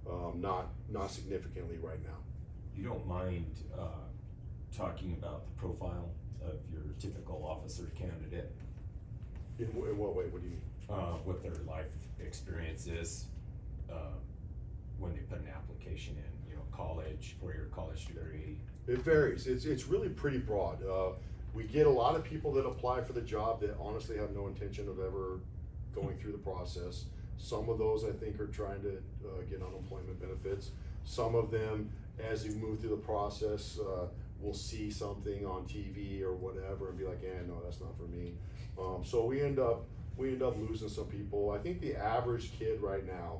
load. Not significantly right now. You don't mind, talking about the profile of your typical officer candidate, In what way? What do you mean? what their life experience is, when they put an application in, college, for your college degree. It varies. It's really pretty broad. We get a lot of people that apply for the job that honestly have no intention of ever going through the process. Some of those I think are trying to get unemployment benefits. Some of them, as you move through the process, will see something on TV or whatever and be like, no, that's not for me. So we end up losing some people. I think the average kid right now,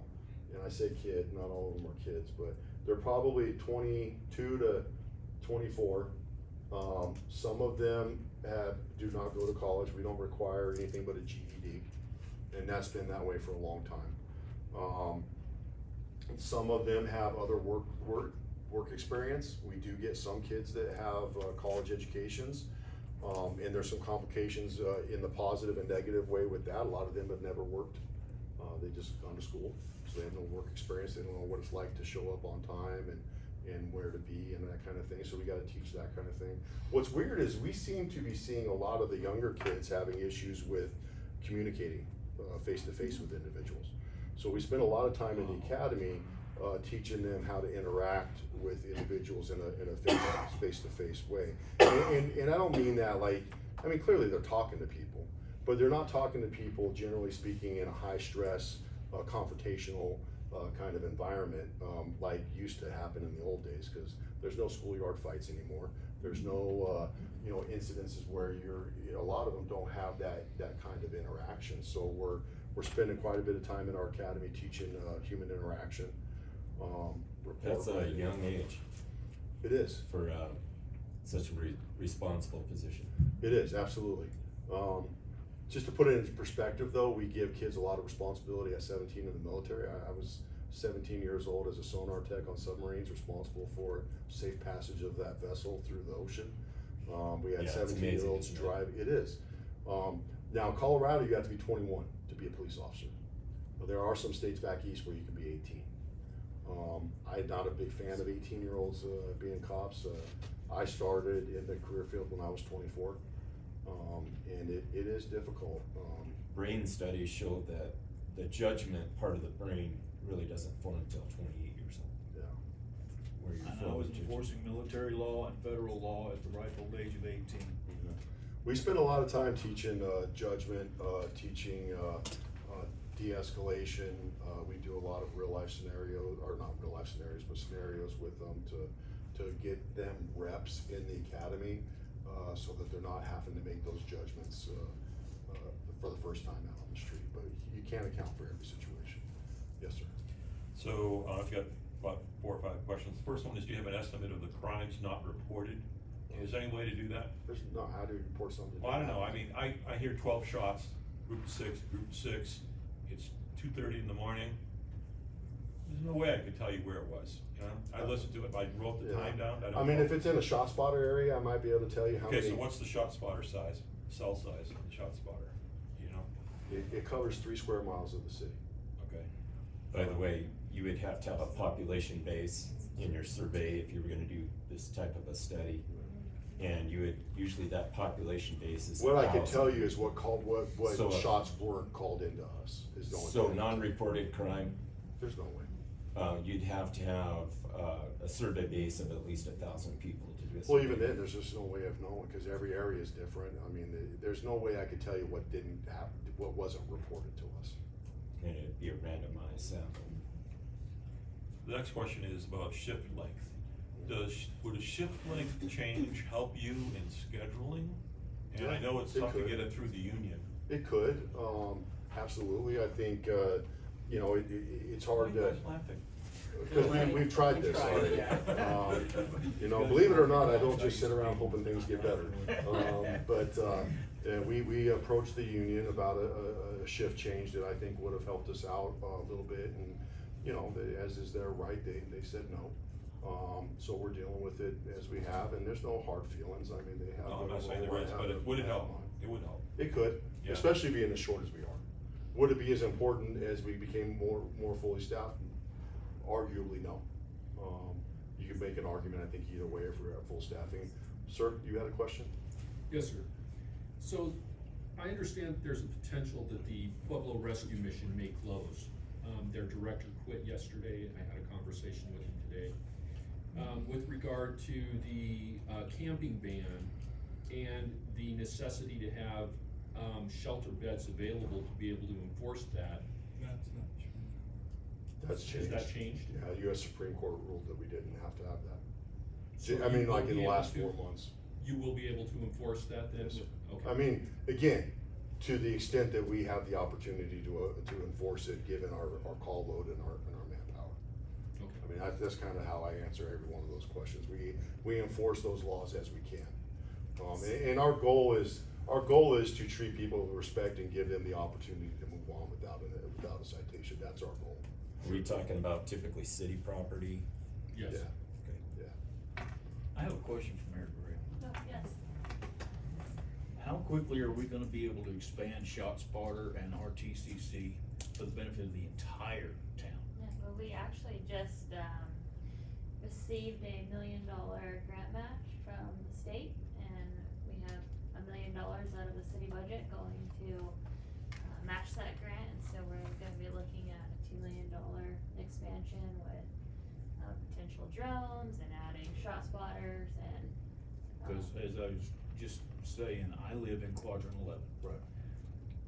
and I say kid, not all of them are kids, but they're probably 22 to 24. Some of them do not go to college. We don't require anything but a GED, and that's been that way for a long time. Some of them have other work experience. We do get some kids that have college educations, and there's some complications in the positive and negative way with that. A lot of them have never worked. They just gone to school, so they have no work experience. They don't know what it's like to show up on time and where to be and that kind of thing. So we gotta teach that kind of thing. What's weird is we seem to be seeing a lot of the younger kids having issues with communicating face-to-face with individuals. So we spend a lot of time in the academy teaching them how to interact with individuals in a face-to-face way. And I don't mean that clearly they're talking to people, but they're not talking to people, generally speaking, in a high-stress, confrontational kind of environment like used to happen in the old days, because there's no schoolyard fights anymore. There's no incidences where a lot of them don't have that kind of interaction. So we're spending quite a bit of time in our academy teaching human interaction. That's a young age It is. for, such a responsible position. It is, absolutely. Just to put it into perspective though, we give kids a lot of responsibility at 17 in the military. I was 17 years old as a sonar tech on submarines, responsible for safe passage of that vessel through the ocean. We had Yeah, it's 17-year-olds amazing, isn't it? drive, it is. Now Colorado, you have to be 21 to be a police officer. There are some states back east where you can be 18. I'm not a big fan of 18-year-olds being cops. I started in the career field when I was 24, and it is difficult. Brain studies show that the judgment part of the brain really doesn't form until 28 years old, Yeah. where you're And I fully was judging. enforcing military law and federal law at the ripe old age of 18. We spend a lot of time teaching judgment, teaching de-escalation. We do a lot of real life scenarios, or not real life scenarios, but scenarios with them to get them reps in the academy, so that they're not having to make those judgments for the first time out on the street. But you can't account for every situation. Yes, sir. So, I've got about 4 or 5 questions. The first one is, do you have an estimate of the crimes not reported? Is there any way to do that? There's no, how do you report something? Well, I don't know, I mean, I hear 12 shots group of six, it's 2:30 in the morning. There's no way I could tell you where it was, you know? I listened to it, I wrote the Yeah. time down, I don't I mean, know. if it's in a shot spotter area, I might be able to tell you how many. Okay, so what's the shot spotter size, cell size of the shot spotter, you know? It covers 3 square miles of the city. Okay. By the way, you would have to have a population base in your survey if you were gonna do this type of a study. And you would, usually that population base is. What I can 1,000. tell you is what So, shots weren't called into us is the only So thing. non-reported crime, There's no way. you'd have to have, a survey base of at least 1,000 people to do a Well, survey. even then, there's just no way of knowing, cause every area is different. I mean, there's no way I could tell you what didn't happen, what wasn't reported to us. And it'd be a randomized sample. The next question is about shift length. Would a shift length change help you in scheduling? And I know it's Yeah, it tough to could. get it through the union. It could, absolutely. I think, you know, it's hard Why are to. you guys laughing? Cause we've tried this already. You know, believe it or not, I don't just sit around hoping things get better. We approached the union about a shift change that I think would have helped us out a little bit, and, you know, as is their right, they said no. So we're dealing with it as we have, and there's no hard feelings. I mean, they have. No, I'm not saying their there is, role, but I have would it their help? mind. It would help. It could, Yeah. especially being as short as we are. Would it be as important as we became more fully staffed? Arguably, no. You could make an argument, I think, either way if we're at full staffing. Sir, you had a question? Yes, sir. So I understand that there's a potential that the Pueblo Rescue Mission may close. Their director quit yesterday, and I had a conversation with him today. With regard to the camping ban and the necessity to have shelter beds available to be able to enforce that. That's changed. Has that changed? Yeah, US Supreme Court ruled that we didn't have to have that. So I mean, you like will in be the able last to- 4 months. You will be able to enforce that then? Yes. Okay. I mean, again, to the extent that we have the opportunity to enforce it, given our call load and our manpower. Okay. I mean, that's kinda how I answer every one of those questions. We enforce those laws as we can. And our goal is to treat people with respect and give them the opportunity to move on without a citation. That's our goal. Are we talking about typically city property? Yes. Yeah, Okay. yeah. I have a question for Mayor Gray. Oh, yes. How quickly are we gonna be able to expand ShotSpotter and RTCC for the benefit of the entire town? Yeah, well, we actually just, received $1 million grant match from the state, and we have $1 million out of the city budget going to, match that grant, and so we're gonna be looking at a $2 million expansion with, potential drones and adding shot spotters and. Cause as I was just saying, I live in quadrant 11. Right.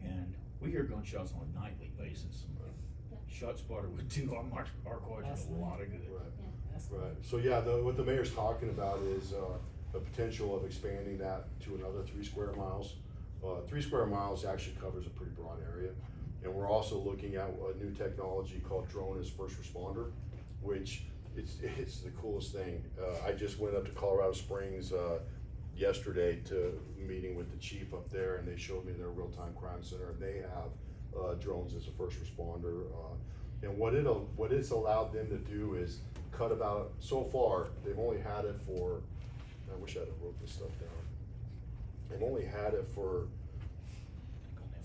And we hear gunshots on a nightly basis. Yeah. ShotSpotter would do our quadrant a lot of good. Right. Yeah. Right, so yeah, what the mayor's talking about is, the potential of expanding that to another 3 square miles. 3 square miles actually covers a pretty broad area. And we're also looking at a new technology called drone as first responder, which it's the coolest thing. I just went up to Colorado Springs, yesterday to meeting with the chief up there, and they showed me their real-time crime center, and they have, drones as a first responder. And what it's allowed them to do is cut about, so far, they've only had it for, I wish I'd have wrote this stuff down. They've only had it for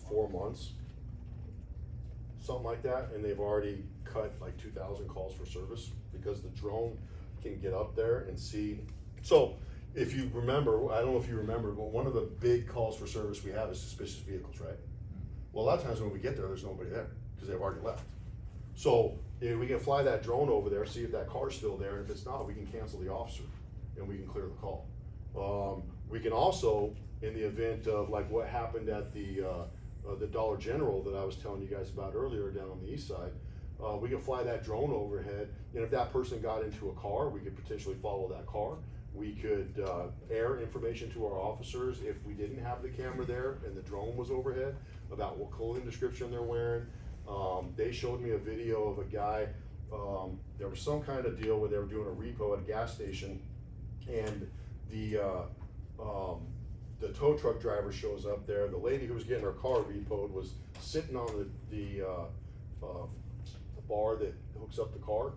4 months, something like that, and they've already cut like 2,000 calls for service because the drone can get up there and see. So if you remember, I don't know if you remember, but one of the big calls for service we have is suspicious vehicles, right? Well, a lot of times when we get there, there's nobody there because they've already left. So if we can fly that drone over there, see if that car's still there, and if it's not, we can cancel the officer and we can clear the call. We can also, in the event of like what happened at the Dollar General that I was telling you guys about earlier down on the east side, we can fly that drone overhead, and if that person got into a car, we could potentially follow that car. We could air information to our officers if we didn't have the camera there and the drone was overhead about what clothing description they're wearing. They showed me a video of a guy, there was some kind of deal where they were doing a repo at a gas station, and the tow truck driver shows up there, the lady who was getting her car repoed was sitting on the bar that hooks up the car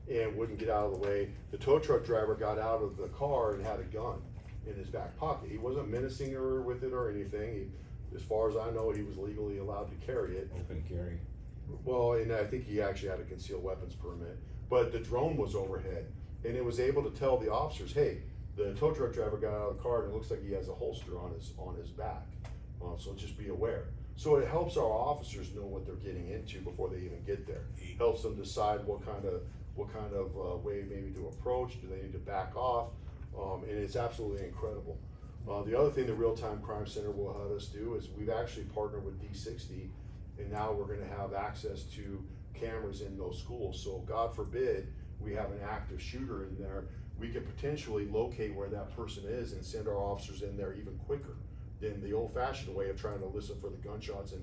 and wouldn't get out of the way. The tow truck driver got out of the car and had a gun in his back pocket. He wasn't menacing her with it or anything. As far as I know, he was legally allowed to carry it. Open carry. Well, and I think he actually had a concealed weapons permit, but the drone was overhead, and it was able to tell the officers, hey, the tow truck driver got out of the car and it looks like he has a holster on his back. So just be aware. So it helps our officers know what they're getting into before they even get there. Helps them decide what kind of way maybe to approach. Do they need to back off? And it's absolutely incredible. The other thing the Real-Time Crime Center will let us do is we've actually partnered with D60, and now we're gonna have access to cameras in those schools. So God forbid we have an active shooter in there, we could potentially locate where that person is and send our officers in there even quicker than the old-fashioned way of trying to listen for the gunshots.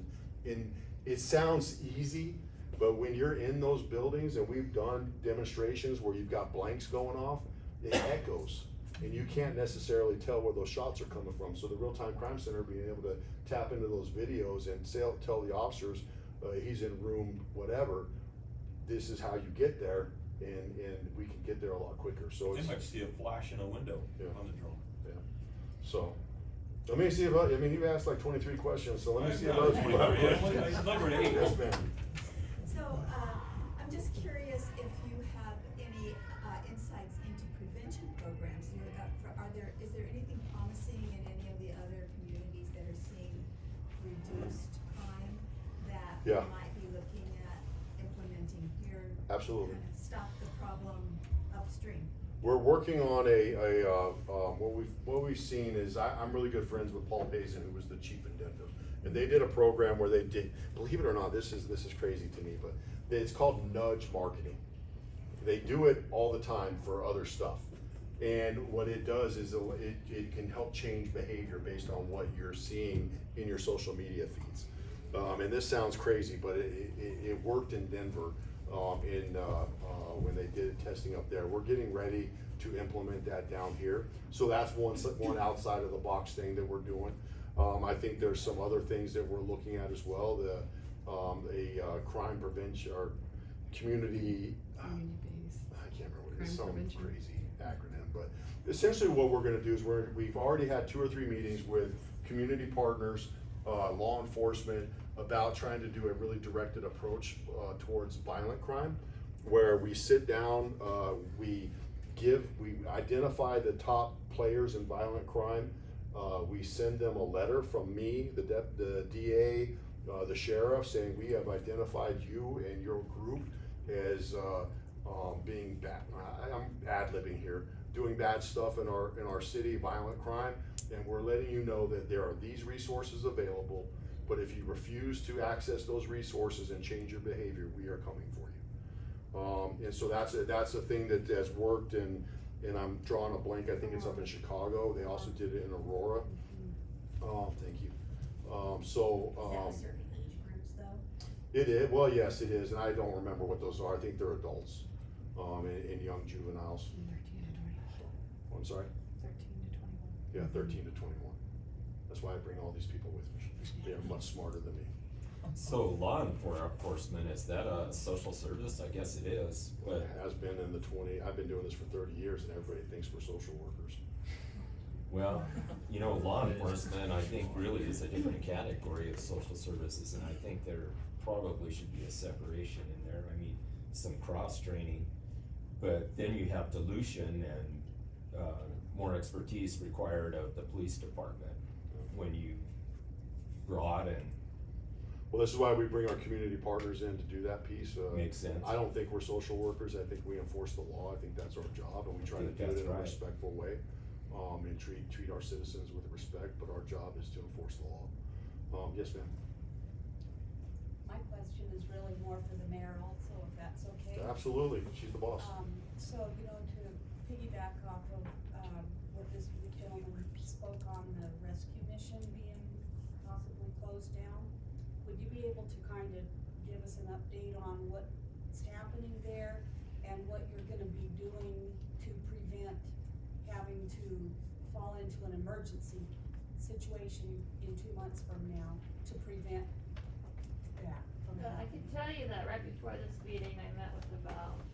And it sounds easy, but when you're in those buildings, and we've done demonstrations where you've got blanks going off, it echoes, and you can't necessarily tell where those shots are coming from. So the Real-Time Crime Center being able to tap into those videos and tell the officers, he's in room whatever, this is how you get there, and we can get there a lot quicker. So They it's, might see a flash in a window Yeah. on the drone. yeah. So, let me see if I mean, you've asked like 23 questions, so let me see if Yeah, others. it's number 8. Yes, ma'am. So, I'm just curious if you have any, insights into prevention programs. You know, is there anything promising in any of the other communities that are seeing reduced crime that we Yeah. might be looking at implementing here? Absolutely. Kind of stop the problem upstream. We're working on what we've seen is, I'm really good friends with Paul Payson, who was the chief in Denver. And they did a program where they did, believe it or not, this is crazy to me, but it's called nudge marketing. They do it all the time for other stuff. And what it does is it can help change behavior based on what you're seeing in your social media feeds. And this sounds crazy, but it worked in Denver. When they did testing up there. We're getting ready to implement that down here. So that's one outside of the box thing that we're doing. I think there's some other things that we're looking at as well. Crime prevention or community. I can't remember what it is. Some crazy acronym, but essentially what we're going to do is we've already had 2 or 3 meetings with community partners, law enforcement, about trying to do a really directed approach towards violent crime, where we sit down, we identify the top players in violent crime. We send them a letter from me, the DA, the sheriff, saying we have identified you and your group as being bad. I'm ad-libbing here, doing bad stuff in our city, violent crime, and we're letting you know that there are these resources available. But if you refuse to access those resources and change your behavior, we are coming for you. And so that's a thing that has worked, and I'm drawing a blank. I think it's up in Chicago. They also did it in Aurora. Thank you. Is that a certain age groups though? It is. Well, yes, it is, and I don't remember what those are. I think they're adults, and young juveniles. 13 to 21. I'm sorry. 13 to 21. Yeah, 13 to 21. That's why I bring all these people with me. They're much smarter than me. So law enforcement, is that a social service? I guess it is, but. It has been in the I've been doing this for 30 years, and everybody thinks we're social workers. Well, law enforcement, I think really is a different category of social services, and I think there probably should be a separation in there. I mean, some cross-training, but then you have dilution and, more expertise required of the police department when you broaden. Well, this is why we bring our community partners in to do that piece. Makes sense. I don't think we're social workers. I think we enforce the law. I think that's our job, and we try to do it in a respectful way, and treat our citizens with respect, but our job is to enforce the law. Yes, ma'am. My question is really more for the mayor also, if that's okay. Absolutely, she's the boss. So, to piggyback off of, what this gentleman spoke on, the rescue mission being possibly closed down, would you be able to kind of give us an update on what's happening there and what you're gonna be doing to prevent having to fall into an emergency situation in 2 months from now to prevent that from I happening? can tell you that right before this meeting, I met with about,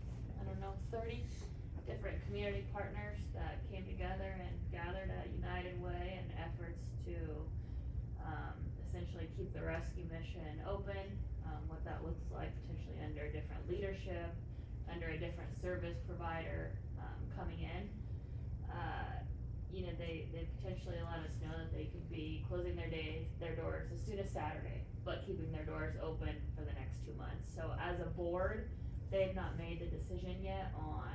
30 different community partners that came together and gathered at United Way in efforts to, essentially keep the rescue mission open, what that looks like potentially under different leadership, under a different service provider, coming in. They potentially let us know that they could be closing their doors as soon as Saturday, but keeping their doors open for the next 2 months. So as a board, they've not made the decision yet on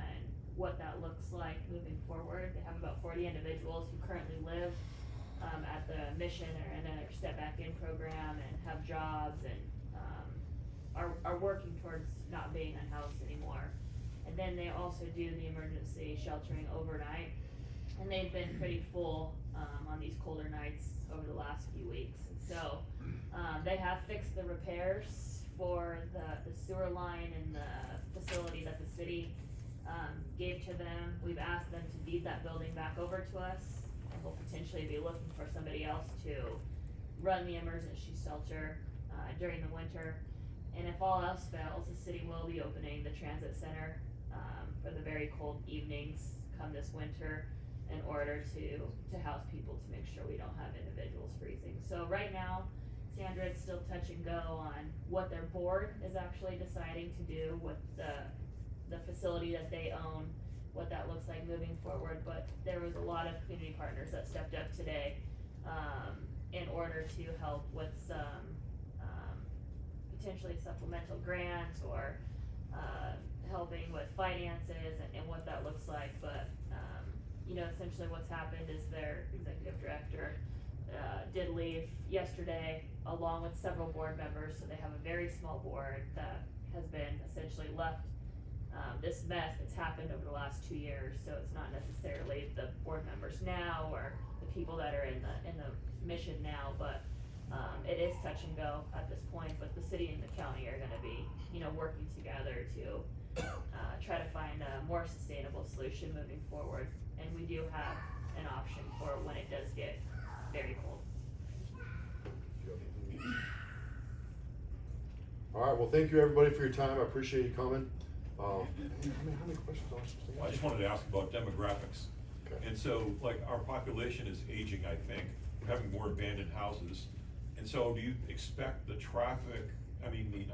what that looks like moving forward. They have about 40 individuals who currently live, at the mission or in their step back in program and have jobs and, are working towards not being unhoused anymore. And then they also do the emergency sheltering overnight. And they've been pretty full, on these colder nights over the last few weeks. And so, they have fixed the repairs for the sewer line and the facility that the city, gave to them. We've asked them to deed that building back over to us. And we'll potentially be looking for somebody else to run the emergency shelter, during the winter. And if all else fails, the city will be opening the transit center, for the very cold evenings come this winter in order to house people to make sure we don't have individuals freezing. So right now, Sandra, it's still touch and go on what their board is actually deciding to do with the facility that they own, what that looks like moving forward. But there was a lot of community partners that stepped up today, in order to help with some, potentially supplemental grants or, helping with finances and what that looks like. But, essentially what's happened is their executive director, did leave yesterday along with several board members. So they have a very small board that has been essentially left, this mess that's happened over the last 2 years. So it's not necessarily the board members now or the people that are in the mission now, but, it is touch and go at this point. But the city and the county are gonna be, working together to, try to find a more sustainable solution moving forward. And we do have an option for when it does get very cold. All right, well, thank you, everybody, for your time. I appreciate you coming. How many questions are I just wanted to ask about demographics. Okay. And so, like, our population is aging, I think, we're having more abandoned houses. And so do you expect the traffic, the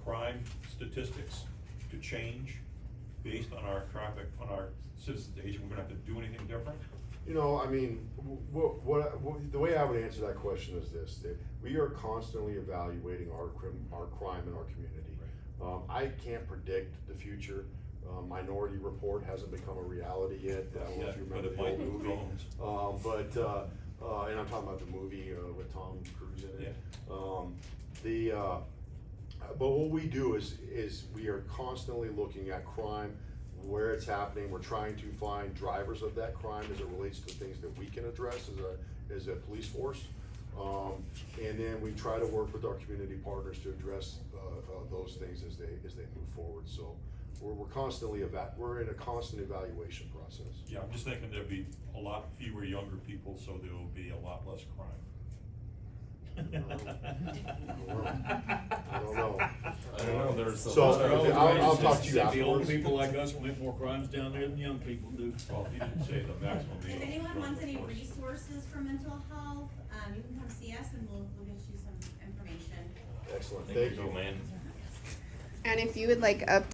crime statistics to change based on our traffic, on our citizens aging? We're gonna have to do anything different? The way I would answer that question is this: that we are constantly evaluating our crime in our community. I can't predict the future. Minority Report hasn't become a reality yet. I don't know if you remember the old movie. And I'm talking about the movie with Tom Cruise in it. Yeah. But what we do is we are constantly looking at crime, where it's happening. We're trying to find drivers of that crime as it relates to things that we can address as a police force. And then we try to work with our community partners to address those things as they move forward. So we're constantly we're in a constant evaluation process. Yeah, I'm just thinking there'd be a lot fewer younger people, so there will be a lot less crime. I don't know. There's a So, lot of- okay, I'll talk to you The old afterwards. people like us commit more crimes down there than young people do. Well, he didn't say the maximum age. If anyone wants any resources for mental health, you can come see us and we'll get you some information. Excellent, thank you. man. And if you would like